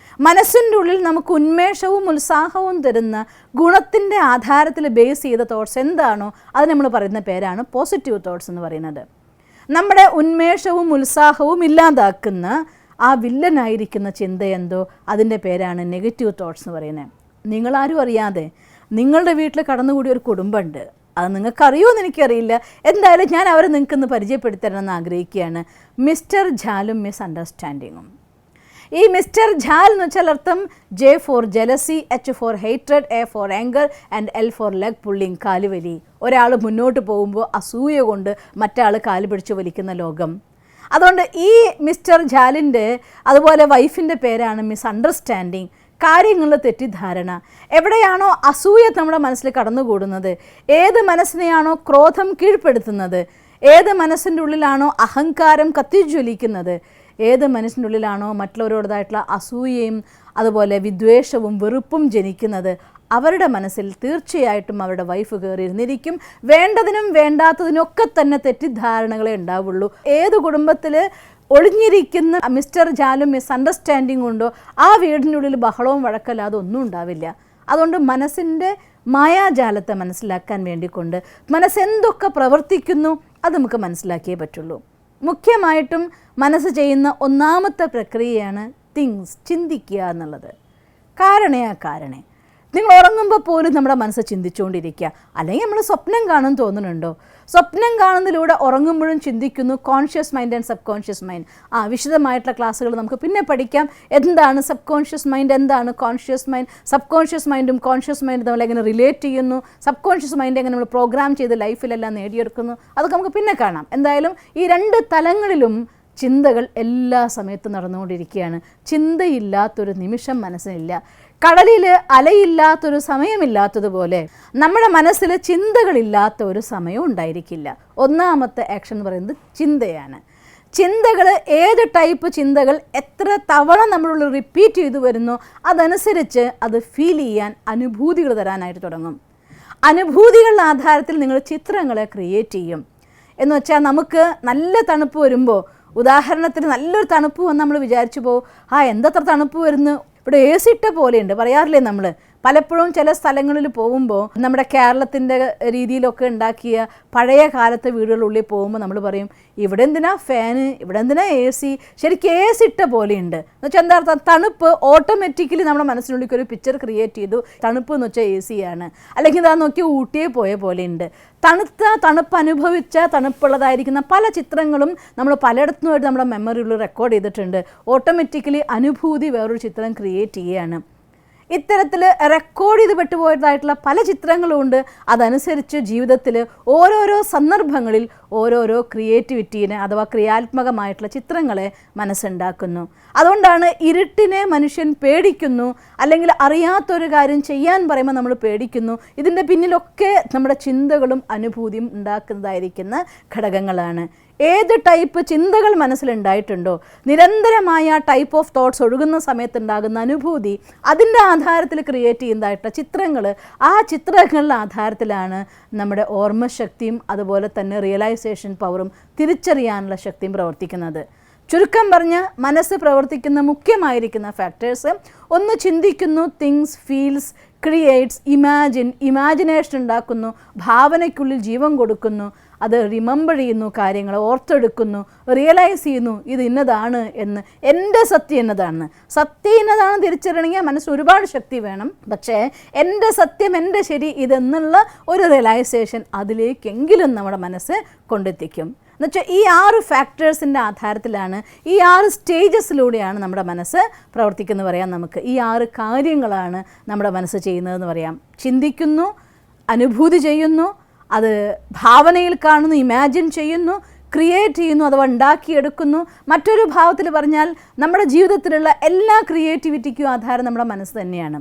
മനസ്സിൻ്റെ ഉള്ളിൽ നമുക്ക് ഉന്മേഷവും ഉത്സാഹവും തരുന്ന ഗുണത്തിൻ്റെ ആധാരത്തിൽ ബേസ് ചെയ്ത തോട്ട്സ് എന്താണോ അത് നമ്മൾ പറയുന്ന പേരാണ് പോസിറ്റീവ് തോട്ട്സ് എന്ന് പറയുന്നത്. നമ്മുടെ ഉന്മേഷവും ഉത്സാഹവും ഇല്ലാതാക്കുന്ന ആ വില്ലനായിരിക്കുന്ന ചിന്ത എന്തോ അതിൻ്റെ പേരാണ് നെഗറ്റീവ് തോട്ട്സ് എന്ന് പറയുന്നത്. നിങ്ങളാരും അറിയാതെ നിങ്ങളുടെ വീട്ടിൽ കടന്നുകൂടിയ ഒരു കുടുംബമുണ്ട്. അത് നിങ്ങൾക്കറിയുമോ എന്ന് എനിക്കറിയില്ല. എന്തായാലും ഞാൻ അവരെ നിങ്ങൾക്കൊന്ന് പരിചയപ്പെടുത്തണമെന്ന് ആഗ്രഹിക്കുകയാണ്. മിസ്റ്റർ ജാലും മിസ് അണ്ടർസ്റ്റാൻഡിങ്ങും. ഈ മിസ്റ്റർ ജാൽ എന്ന് വെച്ചാൽ അർത്ഥം J for jealousy, H for hatred, A for anger and L for leg pulling, കാലുവലി. ഒരാൾ മുന്നോട്ട് പോകുമ്പോൾ അസൂയ കൊണ്ട് മറ്റാൾ കാല് പിടിച്ച് വലിക്കുന്ന ലോകം. അതുകൊണ്ട് ഈ മിസ്റ്റർ ജാലിൻ്റെ അതുപോലെ വൈഫിൻ്റെ പേരാണ് മിസ് അണ്ടർസ്റ്റാൻഡിങ്. കാര്യങ്ങളിൽ തെറ്റിദ്ധാരണ. എവിടെയാണോ അസൂയ നമ്മുടെ മനസ്സിൽ കടന്നുകൂടുന്നത്, ഏത് മനസ്സിനെയാണോ ക്രോധം കീഴ്പ്പെടുത്തുന്നത്, ഏത് മനസ്സിൻ്റെ ഉള്ളിലാണോ അഹങ്കാരം കത്തിജ്വലിക്കുന്നത്, ഏത് മനസ്സിൻ്റെ ഉള്ളിലാണോ മറ്റുള്ളവരോടതായിട്ടുള്ള അസൂയയും അതുപോലെ വിദ്വേഷവും വെറുപ്പും ജനിക്കുന്നത്, അവരുടെ മനസ്സിൽ തീർച്ചയായിട്ടും അവരുടെ വൈഫ് കയറിയിരുന്നിരിക്കും. വേണ്ടതിനും വേണ്ടാത്തതിനൊക്കെ തന്നെ തെറ്റിദ്ധാരണകളെ ഉണ്ടാവുള്ളൂ. ഏത് കുടുംബത്തിൽ ഒളിഞ്ഞിരിക്കുന്ന മിസ്റ്റർ ജാലും മിസ് അണ്ടർസ്റ്റാൻഡിങ് ഉണ്ടോ ആ വീടിനുള്ളിൽ ബഹളവും വഴക്കല്ലാതെ ഒന്നും ഉണ്ടാവില്ല. അതുകൊണ്ട് മനസ്സിൻ്റെ മായാജാലത്തെ മനസ്സിലാക്കാൻ വേണ്ടിക്കൊണ്ട് മനസ്സെന്തൊക്കെ പ്രവർത്തിക്കുന്നു അത് നമുക്ക് മനസ്സിലാക്കിയേ പറ്റുള്ളൂ. മുഖ്യമായിട്ടും മനസ്സ് ചെയ്യുന്ന ഒന്നാമത്തെ പ്രക്രിയയാണ് തിങ്സ്, ചിന്തിക്കുക എന്നുള്ളത്. കാരണേ നിങ്ങൾ ഉറങ്ങുമ്പോൾ പോലും നമ്മുടെ മനസ്സ് ചിന്തിച്ചുകൊണ്ടിരിക്കുക. അല്ലെങ്കിൽ നമ്മൾ സ്വപ്നം കാണും തോന്നുന്നുണ്ടോ? സ്വപ്നം കാണുന്നതിലൂടെ ഉറങ്ങുമ്പോഴും ചിന്തിക്കുന്നു. Conscious mind and subconscious mind. വിശദമായിട്ടുള്ള ക്ലാസ്സുകൾ നമുക്ക് പിന്നെ പഠിക്കാം. എന്താണ് സബ് കോൺഷ്യസ് മൈൻഡ്, എന്താണ് കോൺഷ്യസ് മൈൻഡ്, സബ് കോൺഷ്യസ് മൈൻഡും കോൺഷ്യസ് മൈൻഡും നമ്മൾ എങ്ങനെ റിലേറ്റ് ചെയ്യുന്നു, സബ് കോൺഷ്യസ് മൈൻഡ് എങ്ങനെ നമ്മൾ പ്രോഗ്രാം ചെയ്ത് ലൈഫിലെല്ലാം നേടിയെടുക്കുന്നു, അതൊക്കെ നമുക്ക് പിന്നെ കാണാം. എന്തായാലും ഈ രണ്ട് തലങ്ങളിലും ചിന്തകൾ എല്ലാ സമയത്തും നടന്നുകൊണ്ടിരിക്കുകയാണ്. ചിന്തയില്ലാത്തൊരു നിമിഷം മനസ്സിനില്ല. കടലിൽ അലയില്ലാത്തൊരു സമയമില്ലാത്തതുപോലെ നമ്മുടെ മനസ്സിൽ ചിന്തകളില്ലാത്ത ഒരു സമയവും ഉണ്ടായിരിക്കില്ല. ഒന്നാമത്തെ ആക്ഷൻ എന്ന് പറയുന്നത് ചിന്തയാണ്. ചിന്തകൾ, ഏത് ടൈപ്പ് ചിന്തകൾ എത്ര തവണ നമ്മളുള്ള റിപ്പീറ്റ് ചെയ്തു വരുന്നോ അതനുസരിച്ച് അത് ഫീൽ ചെയ്യാൻ, അനുഭൂതികൾ തരാനായിട്ട് തുടങ്ങും. അനുഭൂതികളുടെ ആധാരത്തിൽ നിങ്ങൾ ചിത്രങ്ങളെ ക്രിയേറ്റ് ചെയ്യും. എന്ന് വെച്ചാൽ നമുക്ക് നല്ല തണുപ്പ് വരുമ്പോൾ, ഉദാഹരണത്തിന് നല്ലൊരു തണുപ്പ് വന്ന് നമ്മൾ വിചാരിച്ചു പോകും, എന്തത്ര തണുപ്പ് വരുന്നു, ഇവിടെ എ സി ഇട്ട പോലെയുണ്ട്, പറയാറില്ലേ നമ്മൾ. പലപ്പോഴും ചില സ്ഥലങ്ങളിൽ പോകുമ്പോൾ നമ്മുടെ കേരളത്തിൻ്റെ രീതിയിലൊക്കെ ഉണ്ടാക്കിയ പഴയ കാലത്തെ വീടുകളുള്ളിൽ പോകുമ്പോൾ നമ്മൾ പറയും, ഇവിടെ എന്തിനാ ഫാന്, ഇവിടെ എന്തിനാ എ സി, ശരിക്കും എ സി ഇട്ട പോലെയുണ്ട്. എന്ന് വെച്ചാൽ എന്താ അർത്ഥം? തണുപ്പ് ഓട്ടോമാറ്റിക്കലി നമ്മുടെ മനസ്സിനുള്ളിൽ ഒരു പിക്ചർ ക്രിയേറ്റ് ചെയ്തു. തണുപ്പ് എന്ന് വെച്ചാൽ എ സിയാണ്. അല്ലെങ്കിൽ ഇതാ നോക്കി ഊട്ടിയെ പോയ പോലെയുണ്ട്. തണുപ്പ് അനുഭവിച്ച തണുപ്പുള്ളതായിരിക്കുന്ന പല ചിത്രങ്ങളും നമ്മൾ പലയിടത്തുമായിട്ട് നമ്മുടെ മെമ്മറിയിൽ റെക്കോർഡ് ചെയ്തിട്ടുണ്ട്. ഓട്ടോമാറ്റിക്കലി അനുഭൂതി വേറൊരു ചിത്രം ക്രിയേറ്റ് ചെയ്യുകയാണ്. ഇത്തരത്തിൽ റെക്കോർഡ് ചെയ്ത് പെട്ടുപോയതായിട്ടുള്ള പല ചിത്രങ്ങളുമുണ്ട്. അതനുസരിച്ച് ജീവിതത്തിൽ ഓരോരോ സന്ദർഭങ്ങളിൽ ഓരോരോ ക്രിയേറ്റിവിറ്റീനെ അഥവാ ക്രിയാത്മകമായിട്ടുള്ള ചിത്രങ്ങളെ മനസ്സുണ്ടാക്കുന്നു. അതുകൊണ്ടാണ് ഇരുട്ടിനെ മനുഷ്യൻ പേടിക്കുന്നു, അല്ലെങ്കിൽ അറിയാത്തൊരു കാര്യം ചെയ്യാൻ പറയുമ്പോൾ നമ്മൾ പേടിക്കുന്നു. ഇതിൻ്റെ പിന്നിലൊക്കെ നമ്മുടെ ചിന്തകളും അനുഭൂതിയും ഉണ്ടാക്കുന്നതായിരിക്കുന്ന ഘടകങ്ങളാണ്. ഏത് ടൈപ്പ് ചിന്തകൾ മനസ്സിലുണ്ടായിട്ടുണ്ടോ, നിരന്തരമായ ടൈപ്പ് ഓഫ് തോട്ട്സ് ഒഴുകുന്ന സമയത്തുണ്ടാകുന്ന അനുഭൂതി, അതിൻ്റെ ആധാരത്തിൽ ക്രിയേറ്റ് ചെയ്യുന്നതായിട്ടുള്ള ചിത്രങ്ങൾ, ആ ചിത്രങ്ങളുടെ ആധാരത്തിലാണ് നമ്മുടെ ഓർമ്മശക്തിയും അതുപോലെ തന്നെ റിയലൈസേഷൻ പവറും തിരിച്ചറിയാനുള്ള ശക്തിയും പ്രവർത്തിക്കുന്നത്. ചുരുക്കം പറഞ്ഞ് മനസ്സ് പ്രവർത്തിക്കുന്ന മുഖ്യമായിരിക്കുന്ന ഫാക്ടേഴ്സ്: ഒന്ന് ചിന്തിക്കുന്നു, തിങ്സ്, ഫീൽസ്, ക്രിയേറ്റ്സ്, ഇമാജിനേഷൻ ഉണ്ടാക്കുന്നു, ഭാവനയ്ക്കുള്ളിൽ ജീവൻ കൊടുക്കുന്നു, അത് റിമെമ്പർ ചെയ്യുന്നു, കാര്യങ്ങൾ ഓർത്തെടുക്കുന്നു, റിയലൈസ് ചെയ്യുന്നു, ഇത് ഇന്നതാണ് എന്ന്, എൻ്റെ സത്യം എന്നതാണ്. സത്യം ഇന്നതാണ് തിരിച്ചറിയണമെങ്കിൽ മനസ്സിന് ഒരുപാട് ശക്തി വേണം. പക്ഷേ എൻ്റെ സത്യം, എൻ്റെ ശരി ഇതെന്നുള്ള ഒരു റിയലൈസേഷൻ അതിലേക്കെങ്കിലും നമ്മുടെ മനസ്സ് കൊണ്ടെത്തിക്കും. എന്നുവെച്ചാൽ ഈ 6 ഫാക്ടേഴ്സിൻ്റെ ആധാരത്തിലാണ്, ഈ 6 സ്റ്റേജസിലൂടെയാണ് നമ്മുടെ മനസ്സ് പ്രവർത്തിക്കുന്നത് പറയാം. നമുക്ക് ഈ 6 കാര്യങ്ങളാണ് നമ്മുടെ മനസ്സ് ചെയ്യുന്നതെന്ന് പറയാം. ചിന്തിക്കുന്നു, അനുഭൂതി ചെയ്യുന്നു, അത് ഭാവനയിൽ കാണുന്നു, ഇമാജിൻ ചെയ്യുന്നു, ക്രിയേറ്റ് ചെയ്യുന്നു അഥവാ ഉണ്ടാക്കിയെടുക്കുന്നു. മറ്റൊരു ഭാവത്തിൽ പറഞ്ഞാൽ നമ്മുടെ ജീവിതത്തിലുള്ള എല്ലാ ക്രിയേറ്റിവിറ്റിക്കും ആധാരം നമ്മുടെ മനസ്സ് തന്നെയാണ്.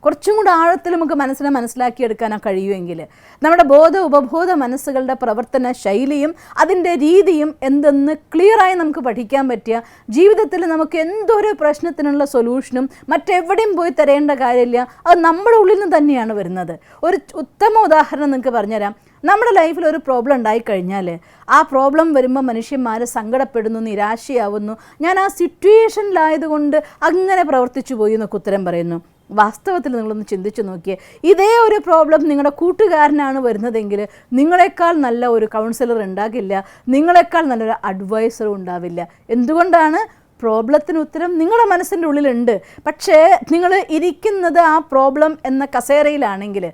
കുറച്ചും കൂടെ ആഴത്തിൽ നമുക്ക് മനസ്സിനെ മനസ്സിലാക്കിയെടുക്കാനോ കഴിയുമെങ്കിൽ നമ്മുടെ ഉപബോധ മനസ്സുകളുടെ പ്രവർത്തന ശൈലിയും അതിൻ്റെ രീതിയും എന്തെന്ന് ക്ലിയറായി നമുക്ക് പഠിക്കാൻ പറ്റിയ, ജീവിതത്തിൽ നമുക്ക് എന്തൊരു പ്രശ്നത്തിനുള്ള സൊല്യൂഷനും മറ്റെവിടെയും പോയി തരേണ്ട കാര്യമില്ല, അത് നമ്മുടെ ഉള്ളിൽ നിന്ന് തന്നെയാണ് വരുന്നത്. ഒരു ഉത്തമ ഉദാഹരണം നിങ്ങൾക്ക് പറഞ്ഞുതരാം. നമ്മുടെ ലൈഫിൽ ഒരു പ്രോബ്ലം ഉണ്ടായിക്കഴിഞ്ഞാൽ ആ പ്രോബ്ലം വരുമ്പോൾ മനുഷ്യന്മാർ സങ്കടപ്പെടുന്നു, നിരാശയാവുന്നു. ഞാൻ ആ സിറ്റുവേഷനിലായതുകൊണ്ട് അങ്ങനെ പ്രവർത്തിച്ചു പോയി എന്നൊക്കെ ഉത്തരം പറയുന്നു. വാസ്തവത്തിൽ നിങ്ങളൊന്ന് ചിന്തിച്ചു നോക്കിയേ, ഇതേ ഒരു പ്രോബ്ലം നിങ്ങളുടെ കൂട്ടുകാരനാണ് വരുന്നതെങ്കിൽ നിങ്ങളെക്കാൾ നല്ല ഒരു കൗൺസിലർ ഉണ്ടാകില്ല, നിങ്ങളെക്കാൾ നല്ലൊരു അഡ്വൈസറും ഉണ്ടാവില്ല. എന്തുകൊണ്ടാണ്? പ്രോബ്ലത്തിന് ഉത്തരം നിങ്ങളുടെ മനസ്സിൻ്റെ ഉള്ളിലുണ്ട്. പക്ഷേ നിങ്ങൾ ഇരിക്കുന്നത് ആ പ്രോബ്ലം എന്ന കസേരയിലാണെങ്കിൽ,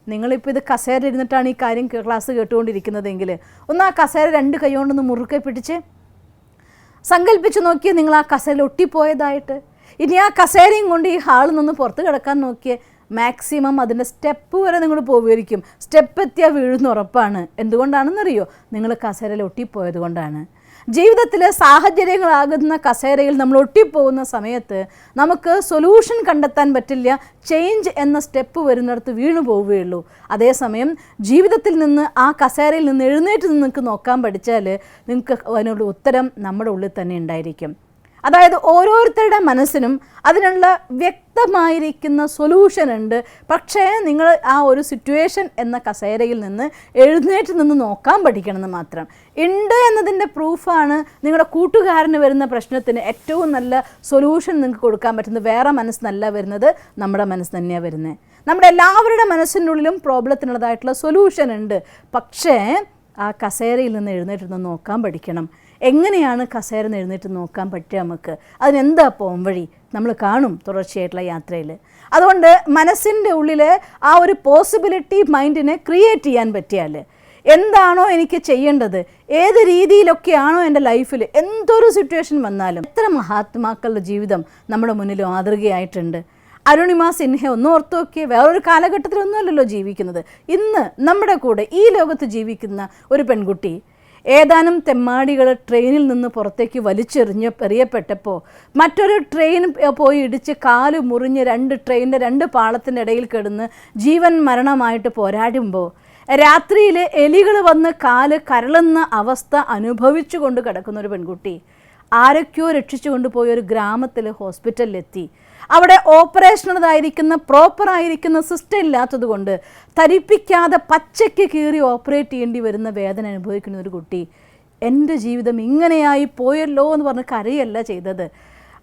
നിങ്ങളിപ്പോൾ ഇത് കസേര ഇരുന്നിട്ടാണ് ഈ കാര്യം ക്ലാസ് കേട്ടുകൊണ്ടിരിക്കുന്നതെങ്കിൽ ഒന്ന് ആ കസേര 2 കൈ കൊണ്ടൊന്ന് മുറുക്കെ പിടിച്ച് സങ്കല്പിച്ച് നോക്കിയേ നിങ്ങൾ ആ കസേരയിൽ ഒട്ടിപ്പോയതായിട്ട്. ഇനി ആ കസേരയും കൊണ്ട് ഈ ഹാളിൽ നിന്ന് പുറത്ത് കിടക്കാൻ നോക്കിയേ, മാക്സിമം അതിൻ്റെ സ്റ്റെപ്പ് വരെ നിങ്ങൾ പോവുമായിരിക്കും. സ്റ്റെപ്പ് എത്തിയാൽ വീഴുന്ന ഉറപ്പാണ്. എന്തുകൊണ്ടാണെന്നറിയോ? നിങ്ങൾ കസേരയിൽ ഒട്ടിപ്പോയത് കൊണ്ടാണ്. ജീവിതത്തിലെ സാഹചര്യങ്ങളാകുന്ന കസേരയിൽ നമ്മൾ ഒട്ടിപ്പോകുന്ന സമയത്ത് നമുക്ക് സൊല്യൂഷൻ കണ്ടെത്താൻ പറ്റില്ല. ചേഞ്ച് എന്ന സ്റ്റെപ്പ് വരുന്നിടത്ത് വീണു പോവുകയുള്ളൂ. അതേസമയം ജീവിതത്തിൽ നിന്ന് ആ കസേരയിൽ നിന്ന് എഴുന്നേറ്റ് നിങ്ങൾക്ക് നോക്കാൻ പഠിച്ചാൽ നിങ്ങൾക്ക് അതിനുള്ള ഉത്തരം നമ്മുടെ ഉള്ളിൽ തന്നെ ഉണ്ടായിരിക്കും. അതായത് ഓരോരുത്തരുടെ മനസ്സിനും അതിനുള്ള വ്യക്തമായിരിക്കുന്ന സൊല്യൂഷൻ ഉണ്ട്. പക്ഷേ നിങ്ങൾ ആ ഒരു സിറ്റുവേഷൻ എന്ന കസേരയിൽ നിന്ന് എഴുന്നേറ്റ് നിന്ന് നോക്കാൻ പഠിക്കണമെന്ന് മാത്രം. ഉണ്ട് എന്നതിൻ്റെ പ്രൂഫാണ് നിങ്ങളുടെ കൂട്ടുകാരന് വരുന്ന പ്രശ്നത്തിന് ഏറ്റവും നല്ല സൊല്യൂഷൻ നിങ്ങൾക്ക് കൊടുക്കാൻ പറ്റുന്നത് വേറെ മനസ്സല്ല വരുന്നത്, നമ്മുടെ മനസ്സ് തന്നെയാണ് വരുന്നത്. നമ്മുടെ എല്ലാവരുടെ മനസ്സിൻ്റെ ഉള്ളിലും പ്രോബ്ലത്തിനുള്ളതായിട്ടുള്ള സൊല്യൂഷൻ ഉണ്ട്. പക്ഷേ ആ കസേരയിൽ നിന്ന് എഴുന്നേറ്റ് നിന്ന് നോക്കാൻ പഠിക്കണം. എങ്ങനെയാണ് കസേര എഴുന്നേറ്റ് നോക്കാൻ പറ്റുക? നമുക്ക് അതിനെന്താ പോം വഴി? നമ്മൾ കാണും തുടർച്ചയായിട്ടുള്ള യാത്രയിൽ. അതുകൊണ്ട് മനസ്സിൻ്റെ ഉള്ളിൽ ആ ഒരു പോസിബിലിറ്റി മൈൻഡിനെ ക്രിയേറ്റ് ചെയ്യാൻ പറ്റിയാൽ, എന്താണോ എനിക്ക് ചെയ്യേണ്ടത്, ഏത് രീതിയിലൊക്കെയാണോ എൻ്റെ ലൈഫിൽ എന്തൊരു സിറ്റുവേഷൻ വന്നാലും, എത്ര മഹാത്മാക്കളുടെ ജീവിതം നമ്മുടെ മുന്നിൽ മാതൃകയായിട്ടുണ്ട്. അരുണിമ സിൻഹ ഒന്ന് ഓർത്ത് നോക്കിയേ, വേറൊരു കാലഘട്ടത്തിലൊന്നുമല്ലല്ലോ ജീവിക്കുന്നത്. ഇന്ന് നമ്മുടെ കൂടെ ഈ ലോകത്ത് ജീവിക്കുന്ന ഒരു പെൺകുട്ടി ഏതാനും തെമ്മാടികൾ ട്രെയിനിൽ നിന്ന് പുറത്തേക്ക് എറിയപ്പെട്ടപ്പോൾ മറ്റൊരു ട്രെയിൻ പോയി ഇടിച്ച് കാല് മുറിഞ്ഞ് ട്രെയിനിൻ്റെ 2 പാളത്തിൻ്റെ ഇടയിൽ കിടന്ന് ജീവൻ മരണമായിട്ട് പോരാടുമ്പോൾ, രാത്രിയിൽ എലികൾ വന്ന് കാല് കരളുന്ന അവസ്ഥ അനുഭവിച്ചു കൊണ്ട് കിടക്കുന്ന ഒരു പെൺകുട്ടി ആരൊക്കെയോ രക്ഷിച്ചു കൊണ്ടുപോയ ഒരു ഗ്രാമത്തിൽ ഹോസ്പിറ്റലിലെത്തി. അവിടെ ഓപ്പറേഷനുള്ളതായിരിക്കുന്ന പ്രോപ്പറായിരിക്കുന്ന സിസ്റ്റം ഇല്ലാത്തത് കൊണ്ട് തരിപ്പിക്കാതെ പച്ചയ്ക്ക് കീറി ഓപ്പറേറ്റ് ചെയ്യേണ്ടി വരുന്ന വേദന അനുഭവിക്കുന്ന ഒരു കുട്ടി എൻ്റെ ജീവിതം ഇങ്ങനെയായി പോയല്ലോ എന്ന് പറഞ്ഞ് കരയല്ല ചെയ്തത്.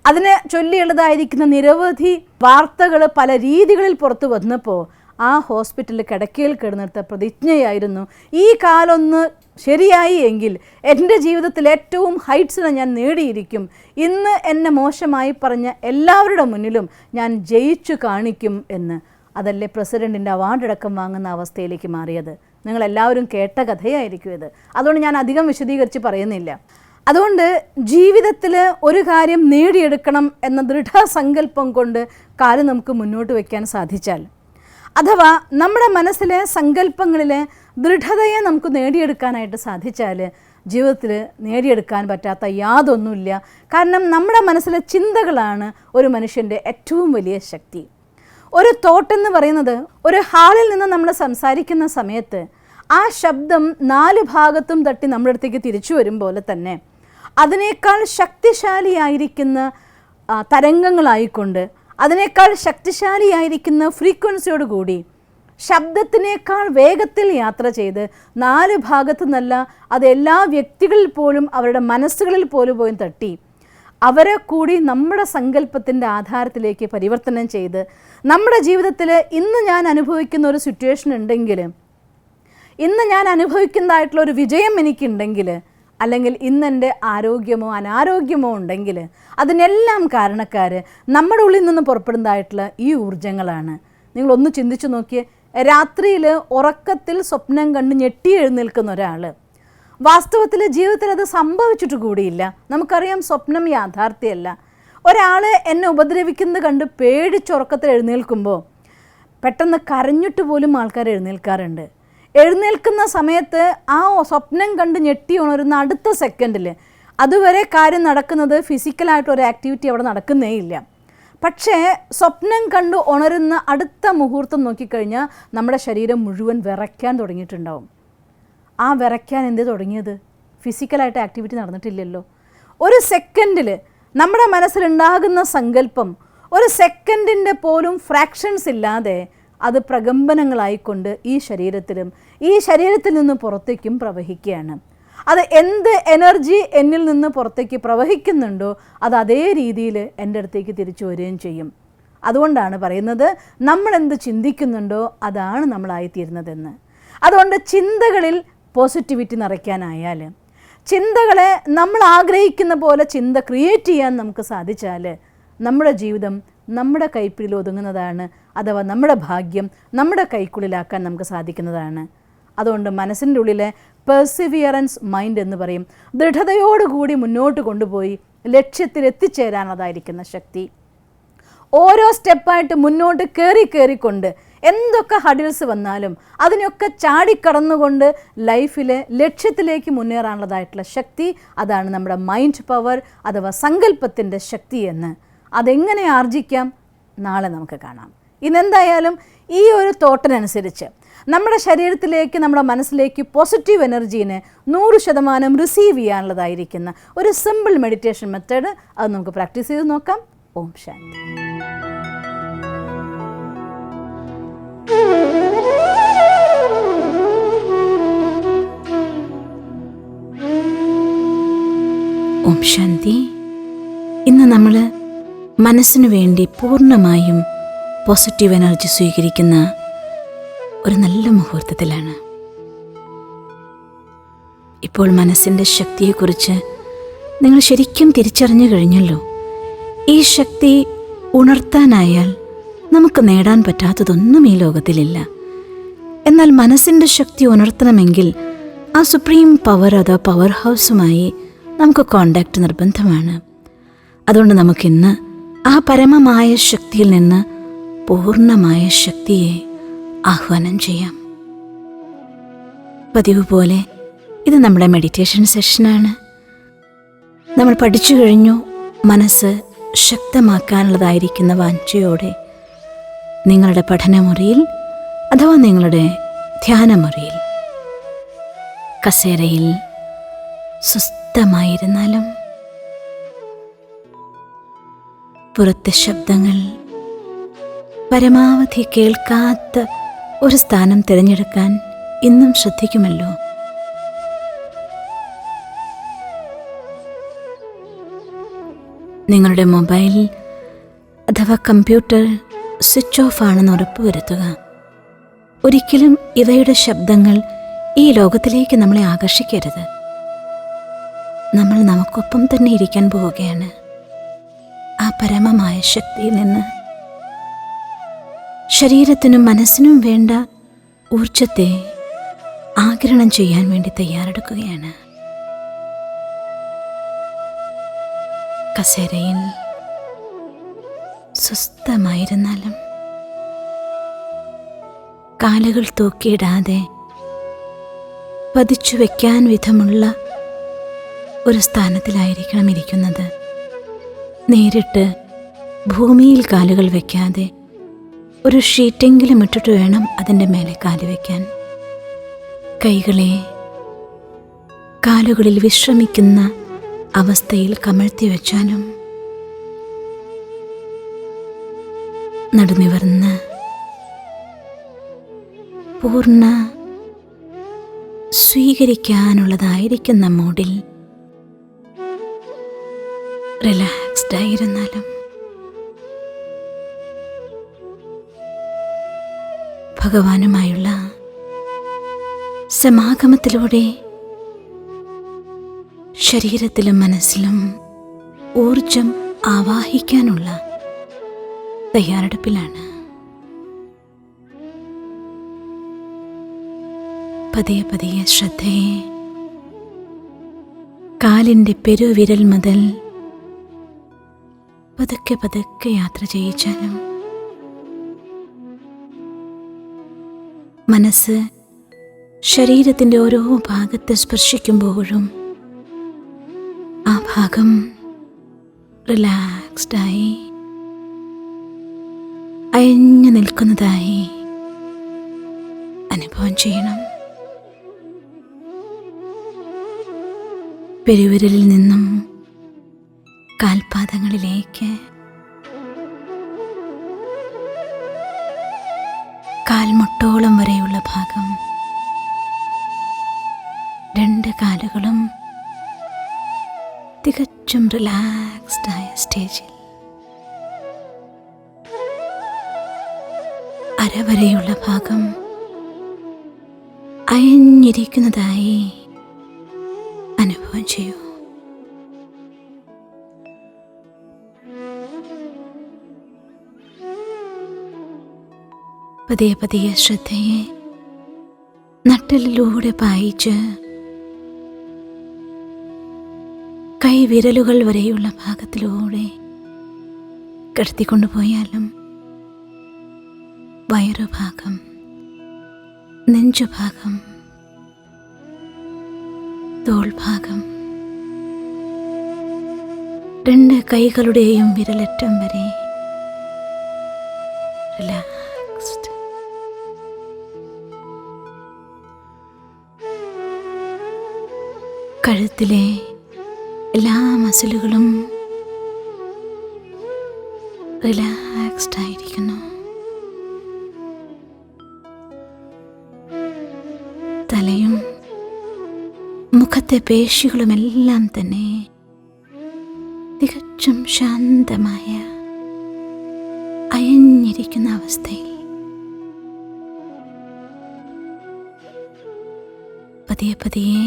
അതിനെ ചൊല്ലിയുള്ളതായിരിക്കുന്ന നിരവധി വാർത്തകൾ പല രീതികളിൽ പുറത്തു വന്നപ്പോൾ ആ ഹോസ്പിറ്റലിൽ കിടക്കയിൽ കിടന്നെടുത്ത പ്രതിജ്ഞയായിരുന്നു, ഈ കാലൊന്ന് ശരിയായി എങ്കിൽ എൻ്റെ ജീവിതത്തിൽ ഏറ്റവും ഹൈറ്റ്സിനെ ഞാൻ നേടിയിരിക്കും. ഇന്ന് എന്നെ മോശമായി പറഞ്ഞ എല്ലാവരുടെ മുന്നിലും ഞാൻ ജയിച്ചു കാണിക്കും എന്ന്. അതല്ലേ പ്രസിഡൻറ്റിൻ്റെ അവാർഡടക്കം വാങ്ങുന്ന അവസ്ഥയിലേക്ക് മാറിയത്. നിങ്ങളെല്ലാവരും കേട്ട കഥയായിരിക്കും ഇത്. അതുകൊണ്ട് ഞാൻ അധികം വിശദീകരിച്ച് പറയുന്നില്ല. അതുകൊണ്ട് ജീവിതത്തിൽ ഒരു കാര്യം നേടിയെടുക്കണം എന്ന ദൃഢസങ്കല്പം കൊണ്ട് കാര്യം നമുക്ക് മുന്നോട്ട് വയ്ക്കാൻ സാധിച്ചാൽ, അഥവാ നമ്മുടെ മനസ്സിലെ സങ്കല്പങ്ങളിലെ ദൃഢതയെ നമുക്ക് നേടിയെടുക്കാനായിട്ട് സാധിച്ചാൽ ജീവിതത്തിൽ നേടിയെടുക്കാൻ പറ്റാത്ത യാതൊന്നുമില്ല. കാരണം നമ്മുടെ മനസ്സിലെ ചിന്തകളാണ് ഒരു മനുഷ്യൻ്റെ ഏറ്റവും വലിയ ശക്തി. ഒരു തോട്ടെന്ന് പറയുന്നത്, ഒരു ഹാളിൽ നിന്ന് നമ്മൾ സംസാരിക്കുന്ന സമയത്ത് ആ ശബ്ദം 4 ഭാഗത്തും തട്ടി നമ്മുടെ അടുത്തേക്ക് തിരിച്ചു വരും പോലെ തന്നെ അതിനേക്കാൾ ശക്തിശാലിയായിരിക്കുന്ന തരംഗങ്ങളായിക്കൊണ്ട്, അതിനേക്കാൾ ശക്തിശാലിയായിരിക്കുന്ന ഫ്രീക്വൻസിയോടുകൂടി ശബ്ദത്തിനേക്കാൾ വേഗത്തിൽ യാത്ര ചെയ്ത് 4 ഭാഗത്തു നിന്നല്ല, അത് എല്ലാ വ്യക്തികളിൽ പോലും അവരുടെ മനസ്സുകളിൽ പോലും പോയി തട്ടി അവരെ കൂടി നമ്മുടെ സങ്കല്പത്തിൻ്റെ ആധാരത്തിലേക്ക് പരിവർത്തനം ചെയ്ത് നമ്മുടെ ജീവിതത്തിൽ ഇന്ന് ഞാൻ അനുഭവിക്കുന്ന ഒരു സിറ്റുവേഷൻ ഉണ്ടെങ്കിൽ, ഇന്ന് ഞാൻ അനുഭവിക്കുന്നതായിട്ടുള്ള ഒരു വിജയം എനിക്കുണ്ടെങ്കിൽ, അല്ലെങ്കിൽ ഇന്നെൻ്റെ ആരോഗ്യമോ അനാരോഗ്യമോ ഉണ്ടെങ്കിൽ, അതിനെല്ലാം കാരണക്കാർ നമ്മുടെ ഉള്ളിൽ നിന്ന് പുറപ്പെടുന്നതായിട്ടുള്ള ഈ ഊർജ്ജങ്ങളാണ്. നിങ്ങളൊന്ന് ചിന്തിച്ചു നോക്കിയേ, രാത്രിയിൽ ഉറക്കത്തിൽ സ്വപ്നം കണ്ട് ഞെട്ടി എഴുന്നേൽക്കുന്ന ഒരാൾ വാസ്തവത്തിൽ ജീവിതത്തിൽ അത് സംഭവിച്ചിട്ട് കൂടിയില്ല. നമുക്കറിയാം സ്വപ്നം യാഥാർത്ഥ്യമല്ല. ഒരാൾ എന്നെ ഉപദ്രവിക്കുന്നത് കണ്ട് പേടിച്ചുറക്കത്തിൽ എഴുന്നേൽക്കുമ്പോൾ പെട്ടെന്ന് കരഞ്ഞിട്ട് പോലും ആൾക്കാർ എഴുന്നേൽക്കാറുണ്ട്. എഴുന്നേൽക്കുന്ന സമയത്ത് ആ സ്വപ്നം കണ്ട് ഞെട്ടി ഉണരുന്ന അടുത്ത സെക്കൻഡിൽ അതുവരെ കാര്യം നടക്കുന്നത് ഫിസിക്കലായിട്ടൊരു ആക്ടിവിറ്റി അവിടെ നടക്കുന്നേ ഇല്ല. പക്ഷേ സ്വപ്നം കണ്ട് ഉണരുന്ന അടുത്ത മുഹൂർത്തം നോക്കിക്കഴിഞ്ഞാൽ നമ്മുടെ ശരീരം മുഴുവൻ വിറയ്ക്കാൻ തുടങ്ങിയിട്ടുണ്ടാവും. ആ വിറയ്ക്കാൻ എന്ത് തുടങ്ങിയത്? ഫിസിക്കലായിട്ട് ആക്ടിവിറ്റി നടന്നിട്ടില്ലല്ലോ. ഒരു സെക്കൻഡിൽ നമ്മുടെ മനസ്സിലുണ്ടാകുന്ന സങ്കല്പം ഒരു സെക്കൻഡിൻ്റെ പോലും ഫ്രാക്ഷൻസ് ഇല്ലാതെ അത് പ്രകമ്പനങ്ങളായിക്കൊണ്ട് ഈ ശരീരത്തിൽ നിന്ന് പുറത്തേക്കും പ്രവഹിക്കുകയാണ്. അത് എന്ത് എനർജി എന്നിൽ നിന്ന് പുറത്തേക്ക് പ്രവഹിക്കുന്നുണ്ടോ അത് അതേ രീതിയിൽ എൻ്റെ അടുത്തേക്ക് തിരിച്ചു വരികയും ചെയ്യും. അതുകൊണ്ടാണ് പറയുന്നത്, നമ്മളെന്ത് ചിന്തിക്കുന്നുണ്ടോ അതാണ് നമ്മളായിത്തീരുന്നതെന്ന്. അതുകൊണ്ട് ചിന്തകളിൽ പോസിറ്റിവിറ്റി നിറയ്ക്കാനായാൽ, ചിന്തകളെ നമ്മൾ ആഗ്രഹിക്കുന്ന പോലെ ചിന്ത ക്രിയേറ്റ് ചെയ്യാൻ നമുക്ക് സാധിച്ചാൽ നമ്മുടെ ജീവിതം നമ്മുടെ കൈപ്പിടിയിൽ ഒതുങ്ങുന്നതാണ്. അഥവാ നമ്മുടെ ഭാഗ്യം നമ്മുടെ കൈക്കുള്ളിലാക്കാൻ നമുക്ക് സാധിക്കുന്നതാണ്. അതുകൊണ്ട് മനസ്സിൻ്റെ ഉള്ളിലെ പെർസിവിയറൻസ് മൈൻഡ് എന്ന് പറയും, ദൃഢതയോടുകൂടി മുന്നോട്ട് കൊണ്ടുപോയി ലക്ഷ്യത്തിൽ എത്തിച്ചേരാനുള്ളതായിരിക്കുന്ന ശക്തി. ഓരോ സ്റ്റെപ്പായിട്ട് മുന്നോട്ട് കയറിക്കൊണ്ട് എന്തൊക്കെ ഹഡിൽസ് വന്നാലും അതിനൊക്കെ ചാടിക്കടന്നുകൊണ്ട് ലൈഫിലെ ലക്ഷ്യത്തിലേക്ക് മുന്നേറാനുള്ളതായിട്ടുള്ള ശക്തി, അതാണ് നമ്മുടെ മൈൻഡ് പവർ അഥവാ സങ്കല്പത്തിൻ്റെ ശക്തി എന്ന്. അതെങ്ങനെ ആർജിക്കാം? നാളെ നമുക്ക് കാണാം. ഇന്നെന്തായാലും ഈ ഒരു തോട്ടിനനുസരിച്ച് നമ്മുടെ ശരീരത്തിലേക്ക്, നമ്മുടെ മനസ്സിലേക്ക് പോസിറ്റീവ് എനർജീനെ 100% റിസീവ് ചെയ്യാനുള്ളതായിരിക്കുന്ന ഒരു സിമ്പിൾ മെഡിറ്റേഷൻ മെത്തേഡ് അത് നമുക്ക് പ്രാക്ടീസ് ചെയ്ത് നോക്കാം. ഓം ശാന്തി. ഓം ശാന്തി. ഇന്ന് നമ്മൾ മനസ്സിനു വേണ്ടി പൂർണ്ണമായും പോസിറ്റീവ് എനർജി സ്വീകരിക്കുന്ന ഒരു നല്ല മുഹൂർത്തത്തിലാണ്. ഇപ്പോൾ മനസ്സിൻ്റെ ശക്തിയെക്കുറിച്ച് നിങ്ങൾ ശരിക്കും തിരിച്ചറിഞ്ഞു കഴിഞ്ഞല്ലോ. ഈ ശക്തി ഉണർത്താനായാൽ നമുക്ക് നേടാൻ പറ്റാത്തതൊന്നും ഈ ലോകത്തിലില്ല. എന്നാൽ മനസ്സിൻ്റെ ശക്തി ഉണർത്തണമെങ്കിൽ ആ സുപ്രീം പവർ അതോ പവർ ഹൗസുമായി നമുക്ക് കോണ്ടാക്റ്റ് നിർബന്ധമാണ്. അതുകൊണ്ട് നമുക്കിന്ന് ആ പരമമായ ശക്തിയിൽ നിന്ന് പൂർണ്ണമായ ശക്തിയെ ആഹ്വാനം ചെയ്യാം. പതിവ് പോലെ ഇത് നമ്മുടെ മെഡിറ്റേഷൻ സെഷനാണ്. നമ്മൾ പഠിച്ചു കഴിഞ്ഞു. മനസ്സ് ശക്തമാക്കാനുള്ളതായിരിക്കുന്ന വാഞ്ചയോടെ നിങ്ങളുടെ പഠനമുറിയിൽ അഥവാ നിങ്ങളുടെ ധ്യാനമുറിയിൽ കസേരയിൽ സ്വസ്ഥമായിരുന്നാലും പുറത്തെ ശബ്ദങ്ങൾ പരമാവധി കേൾക്കാത്ത ഒരു സ്ഥാനം തിരഞ്ഞെടുക്കാൻ ഇന്നും ശ്രദ്ധിക്കുമല്ലോ. നിങ്ങളുടെ മൊബൈൽ അഥവാ കമ്പ്യൂട്ടർ സ്വിച്ച് ഓഫ് ആണെന്ന് ഉറപ്പുവരുത്തുക. ഒരിക്കലും ഇവയുടെ ശബ്ദങ്ങൾ ഈ ലോകത്തിലേക്ക് നമ്മളെ ആകർഷിക്കരുത്. നമ്മൾ നമുക്കൊപ്പം തന്നെ ഇരിക്കാൻ പോവുകയാണ്. ആ പരമമായ ശക്തിയിൽ നിന്ന് ശരീരത്തിനും മനസ്സിനും വേണ്ട ഊർജത്തെ ആഗിരണം ചെയ്യാൻ വേണ്ടി തയ്യാറെടുക്കുകയാണ്. കസേരയിൽ സ്വസ്ഥമായിരുന്നാലും കാലുകൾ തൂക്കിയിടാതെ പതിച്ചു വയ്ക്കാൻ വിധമുള്ള ഒരു സ്ഥാനത്തിലായിരിക്കണം ഇരിക്കുന്നത്. നേരിട്ട് ഭൂമിയിൽ കാലുകൾ വയ്ക്കാതെ ഒരു ഷീറ്റെങ്കിലും ഇട്ടിട്ട് വേണം അതിൻ്റെ മേലെ കാല് വയ്ക്കാൻ. കൈകളെ കാലുകളിൽ വിശ്രമിക്കുന്ന അവസ്ഥയിൽ കമഴ്ത്തി വെച്ചാലും നടുനിവർന്ന് പൂർണ്ണ സ്വീകരിക്കാനുള്ളതായിരിക്കുന്ന മൂഡിൽ റിലാക്സ്ഡ് ആയിരുന്നാലും ഭഗവാനുമായുള്ള സമാഗമത്തിലൂടെ ശരീരത്തിലും മനസ്സിലും ഊർജം ആവാഹിക്കാനുള്ള തയ്യാറെടുപ്പിലാണ്. പതിയെ പതിയെ ശ്രദ്ധയെ കാലിൻ്റെ പെരുവിരൽ മുതൽ പതുക്കെ പതുക്കെ യാത്ര ചെയ്യിച്ചാലും മനസ്സ് ശരീരത്തിൻ്റെ ഓരോ ഭാഗത്തെ സ്പർശിക്കുമ്പോഴും ആ ഭാഗം റിലാക്സ്ഡായി അയഞ്ഞു നിൽക്കുന്നതായി അനുഭവം ചെയ്യണം. പെരുവിരലിൽ നിന്നും കാൽപാദങ്ങളിലേക്ക് കാൽമുട്ടോളം വരെയുള്ള ഭാഗം, രണ്ട് കാലുകളും തികച്ചും റിലാക്സ്ഡായ സ്റ്റേജിൽ അരവരെയുള്ള ഭാഗം അയഞ്ഞിരിക്കുന്നതായി അനുഭവം ചെയ്യൂ. പതിയെ പതിയെ ശ്രദ്ധയെ നട്ടലിലൂടെ പായിച്ച് കൈവിരലുകൾ വരെയുള്ള ഭാഗത്തിലൂടെ കടത്തിക്കൊണ്ടുപോയാലും വയറുഭാഗം, നെഞ്ചുഭാഗം, തോൾഭാഗം, രണ്ട് കൈകളുടെയും വിരലറ്റം വരെ റിലാക്സ്ഡ്. കഴുത്തിലെ എല്ലാ മസിലുകളും റിലാക്സ്ഡ് ആയിരിക്കുന്നു. തലയും മുഖത്തെ പേശികളുമെല്ലാം തന്നെ തികച്ചും ശാന്തമായ അയഞ്ഞിരിക്കുന്ന അവസ്ഥയിൽ പതിയെ പതിയെ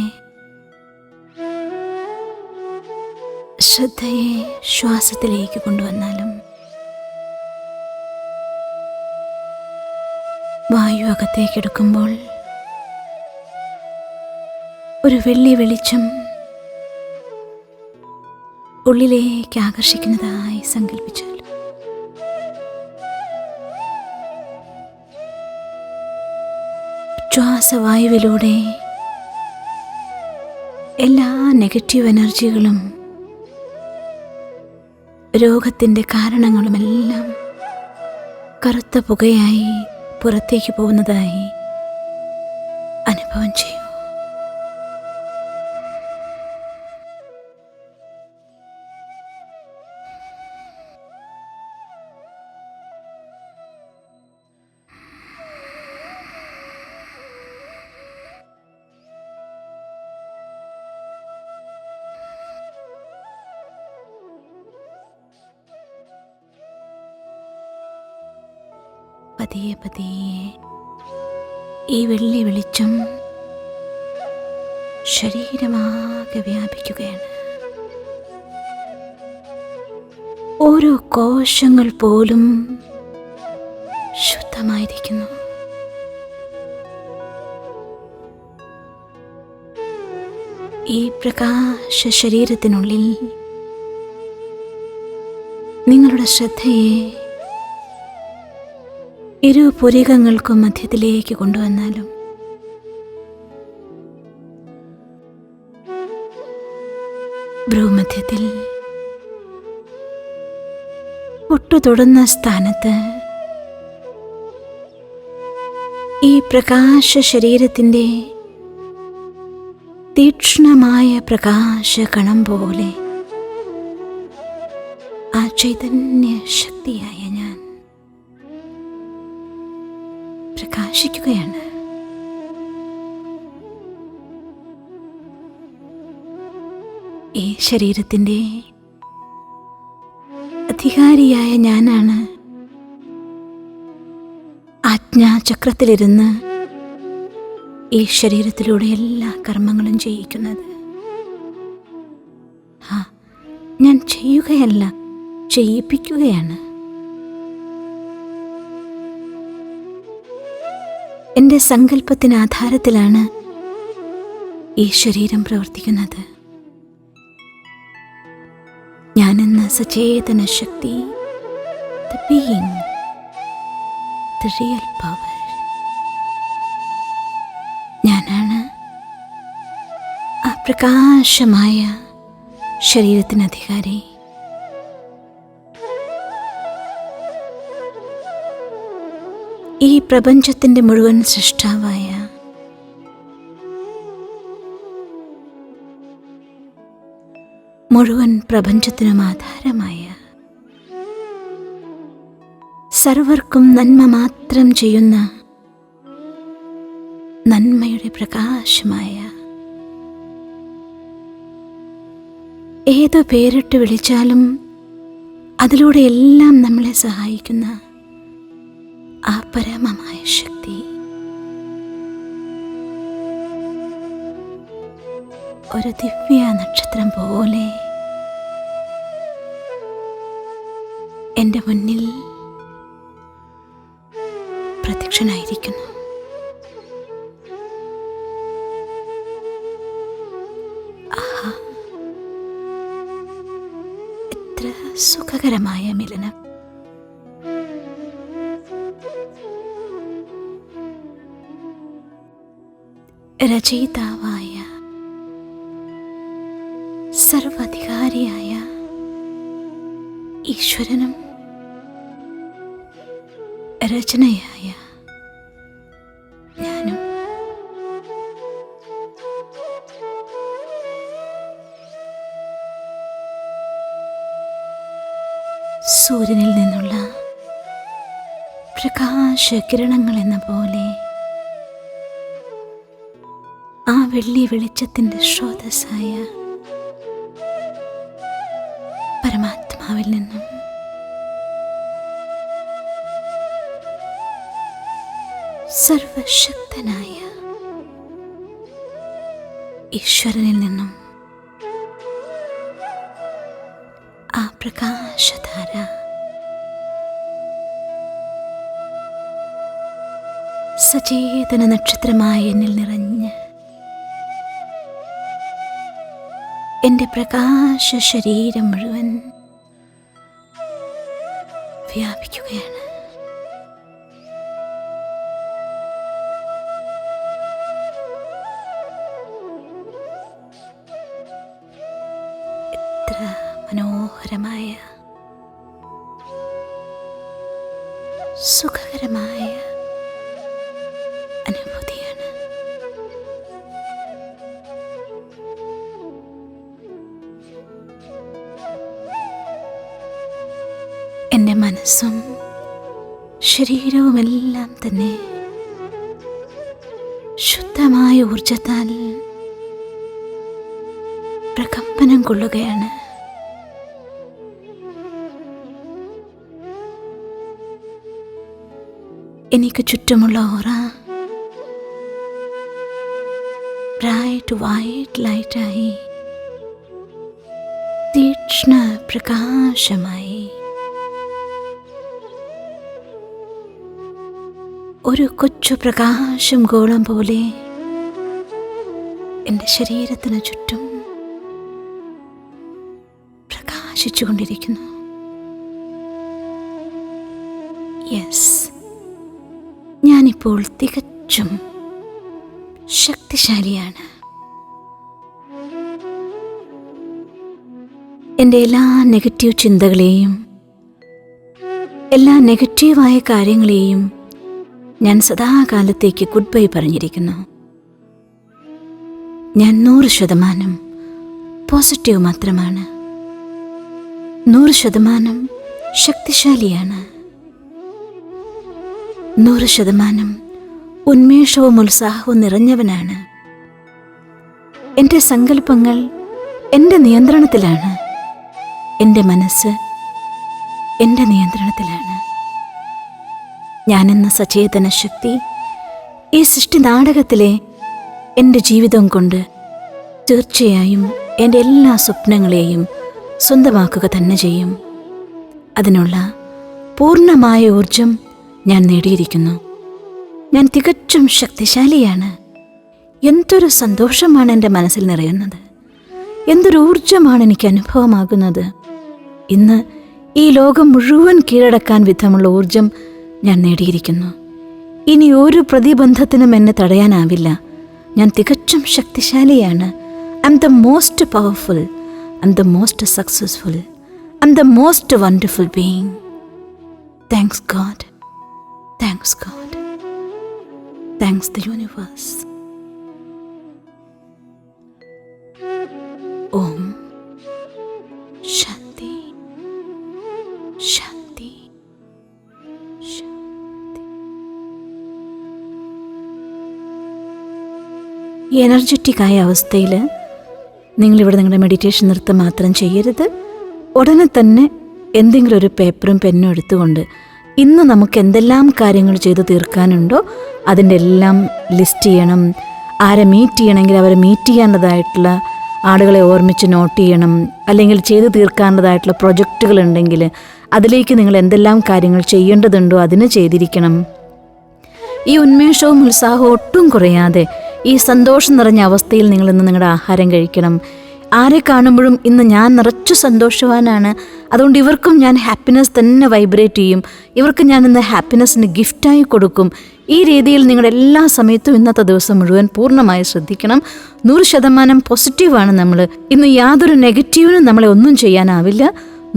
ശ്രദ്ധയെ ശ്വാസത്തിലേക്ക് കൊണ്ടുവന്നാലും അകത്തേക്കെടുക്കുമ്പോൾ ഒരു വെള്ളി വെളിച്ചം ഉള്ളിലേക്ക് ആകർഷിക്കുന്നതായി സങ്കല്പിച്ചാൽ ശ്വാസവായുവിലൂടെ എല്ലാ നെഗറ്റീവ് എനർജികളും രോഗത്തിൻ്റെ കാരണങ്ങളുമെല്ലാം കറുത്ത പുകയായി പുറത്തേക്ക് പോകുന്നതായി അനുഭവം ചെയ്യും. പതിയെ പതിയെ ഈ വെള്ളി വെളിച്ചം ശരീരമാകെ വ്യാപിക്കുകയാണ്. ഓരോ കോശങ്ങൾ പോലും ശുദ്ധമായിരിക്കുന്നു. ഈ പ്രകാശ ശരീരത്തിനുള്ളിൽ നിങ്ങളുടെ ശ്രദ്ധയെ ഇരു പുരികങ്ങൾക്കും മധ്യത്തിലേക്ക് കൊണ്ടുവന്നാലും ഭ്രൂമധ്യത്തിൽ പൊട്ടുതൊടുന്ന സ്ഥാനത്ത് ഈ പ്രകാശ ശരീരത്തിൻ്റെ തീക്ഷ്ണമായ പ്രകാശ കണം പോലെ ആ ചൈതന്യ ശക്തിയായ ഞാൻ പ്രകാശിക്കുകയാണ്. ഈ ശരീരത്തിൻ്റെ അധികാരിയായ ഞാനാണ് ആജ്ഞാചക്രത്തിലിരുന്ന് ഈ ശരീരത്തിലൂടെ എല്ലാ കർമ്മങ്ങളും ചെയ്യിക്കുന്നത്. ഞാൻ ചെയ്യുകയല്ല, ചെയ്യിപ്പിക്കുകയാണ്. എൻ്റെ സങ്കല്പത്തിന് ആധാരത്തിലാണ് ഈ ശരീരം പ്രവർത്തിക്കുന്നത്. ഞാനെന്ന സചേതന ശക്തി, the being, the real power, ഞാനാണ് ആ പ്രകാശമായ ശരീരത്തിന് അധികാരി. ഈ പ്രപഞ്ചത്തിൻ്റെ മുഴുവൻ സൃഷ്ടാവായ മുഴുവൻ പ്രപഞ്ചത്തിനും ആധാരമായ സർവർക്കും നന്മ മാത്രം ചെയ്യുന്ന നന്മയുടെ പ്രകാശമായ ഏതോ പേരിട്ട് വിളിച്ചാലും അതിലൂടെ എല്ലാം നമ്മളെ സഹായിക്കുന്ന ആ പരമമായ ശക്തി ഒരു ദിവ്യ നക്ഷത്രം പോലെ എൻ്റെ മുന്നിൽ പ്രത്യക്ഷനായിരിക്കുന്നു. ആഹാ, എത്ര സുഖകരമായ മിലനം! രചയിതാവായ സർവാധികാരിയായ ഈശ്വരനും രചനയായ ഞാനും സൂര്യനിൽ നിന്നുള്ള പ്രകാശകിരണങ്ങൾ എന്ന പോലെ ആ വെള്ളി വെളിച്ചത്തിൻ്റെ സ്രോതസ്സായ പരമാത്മാവിൽ നിന്നും സർവശക്തനായ ഈശ്വരനിൽ നിന്നും ആ പ്രകാശധാര സചേതന നക്ഷത്രമായ എന്നിൽ നിറഞ്ഞ് എൻ്റെ പ്രകാശ ശരീരം മുഴുവൻ വ്യാപിക്കുകയാണ്. എത്ര മനോഹരമായ സുഖകരമായ അനുഭൂതിയാണ്. എൻ്റെ മനസ്സും ശരീരവുമെല്ലാം തന്നെ ശുദ്ധമായ ഊർജത്താൽ പ്രകമ്പനം കൊള്ളുകയാണ്. എനിക്ക് ചുറ്റുമുള്ള ഓറ ബ്രൈറ്റ് വൈറ്റ് ലൈറ്റായി തീക്ഷ്ണ പ്രകാശമായി ഒരു കൊച്ചു പ്രകാശം ഗോളം പോലെ എൻ്റെ ശരീരത്തിന് ചുറ്റും പ്രകാശിച്ചുകൊണ്ടിരിക്കുന്നു. യെസ്, ഞാനിപ്പോൾ തികച്ചും ശക്തിശാലിയാണ്. എൻ്റെ എല്ലാ നെഗറ്റീവ് ചിന്തകളെയും എല്ലാ നെഗറ്റീവായ കാര്യങ്ങളെയും ഞാൻ സദാകാലത്തേക്ക് ഗുഡ് ബൈ പറഞ്ഞിരിക്കുന്നു. ഞാൻ 100% പോസിറ്റീവ് മാത്രമാണ്. 100% ശക്തിശാലിയാണ്. 100% ഉന്മേഷവും ഉത്സാഹവും നിറഞ്ഞവനാണ്. എൻ്റെ സങ്കല്പങ്ങൾ എൻ്റെ നിയന്ത്രണത്തിലാണ്. എൻ്റെ മനസ്സ് എൻ്റെ നിയന്ത്രണത്തിലാണ്. ഞാനെന്ന സചേതന ശക്തി ഈ സൃഷ്ടി നാടകത്തിലെ എൻ്റെ ജീവിതം കൊണ്ട് തീർച്ചയായും എൻ്റെ എല്ലാ സ്വപ്നങ്ങളെയും സ്വന്തമാക്കുക തന്നെ ചെയ്യും. അതിനുള്ള പൂർണ്ണമായ ഊർജം ഞാൻ നേടിയിരിക്കുന്നു. ഞാൻ തികച്ചും ശക്തിശാലിയാണ്. എന്തൊരു സന്തോഷമാണ് എൻ്റെ മനസ്സിൽ നിറയുന്നത്. എന്തൊരു ഊർജമാണ് എനിക്ക് അനുഭവമാകുന്നത്. ഇന്ന് ഈ ലോകം മുഴുവൻ കീഴടക്കാൻ വിധമുള്ള ഊർജം ഞാൻ നേടിയിരിക്കുന്നു. ഇനി ഒരു പ്രതിബന്ധത്തിനും എന്നെ തടയാനാവില്ല. ഞാൻ തികച്ചും ശക്തിശാലിയാണ്. I am the most powerful, I am the most successful, I am the most wonderful being. Thanks God, thanks God, thanks the universe. ഓം ശാന്തി, ശാന്തി, ശാന്തി. ഈ എനർജറ്റിക്കായ അവസ്ഥയിൽ നിങ്ങളിവിടെ നിങ്ങളുടെ മെഡിറ്റേഷൻ നിർത്തുക മാത്രം ചെയ്യരുത്. ഉടനെ തന്നെ എന്തെങ്കിലും ഒരു പേപ്പറും പെന്നും എടുത്തുകൊണ്ട് ഇന്ന് നമുക്ക് എന്തെല്ലാം കാര്യങ്ങൾ ചെയ്തു തീർക്കാനുണ്ടോ അതിൻ്റെ എല്ലാം ലിസ്റ്റ് ചെയ്യണം. ആരെ മീറ്റ് ചെയ്യണമെങ്കിൽ അവരെ മീറ്റ് ചെയ്യേണ്ടതായിട്ടുള്ള ആളുകളെ ഓർമ്മിച്ച് നോട്ട് ചെയ്യണം. അല്ലെങ്കിൽ ചെയ്തു തീർക്കാനുള്ളതായിട്ടുള്ള പ്രൊജക്റ്റുകൾ ഉണ്ടെങ്കിൽ അതിലേക്ക് നിങ്ങൾ എന്തെല്ലാം കാര്യങ്ങൾ ചെയ്യേണ്ടതുണ്ടോ അതിന് ചെയ്തിരിക്കണം. ഈ ഉന്മേഷവും ഉത്സാഹവും ഒട്ടും കുറയാതെ ഈ സന്തോഷം നിറഞ്ഞ അവസ്ഥയിൽ നിങ്ങളിന്ന് നിങ്ങളുടെ ആഹാരം കഴിക്കണം. ആരെ കാണുമ്പോഴും ഇന്ന് ഞാൻ നിറച്ചു സന്തോഷവാനാണ്, അതുകൊണ്ട് ഇവർക്കും ഞാൻ ഹാപ്പിനെസ് തന്നെ വൈബ്രേറ്റ് ചെയ്യും, ഇവർക്ക് ഞാൻ ഇന്ന് ഹാപ്പിനെസ്സിന് ഗിഫ്റ്റായി കൊടുക്കും. ഈ രീതിയിൽ നിങ്ങളുടെ എല്ലാ സമയത്തും ഇന്നത്തെ ദിവസം മുഴുവൻ പൂർണ്ണമായി ശ്രദ്ധിക്കണം. 100% പോസിറ്റീവാണ് നമ്മൾ. ഇന്ന് യാതൊരു നെഗറ്റീവിനും നമ്മളെ ഒന്നും ചെയ്യാനാവില്ല.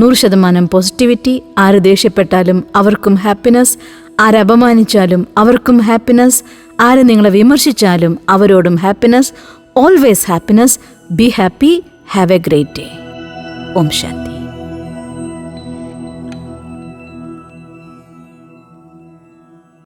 100% പോസിറ്റിവിറ്റി. ആര് ദേഷ്യപ്പെട്ടാലും അവർക്കും ഹാപ്പിനെസ്, ആര് അപമാനിച്ചാലും അവർക്കും ഹാപ്പിനെസ്, ആര് നിങ്ങളെ വിമർശിച്ചാലും അവരോടും happiness. Always happiness. Be happy. Have a great day. ഓം ശാന്തി.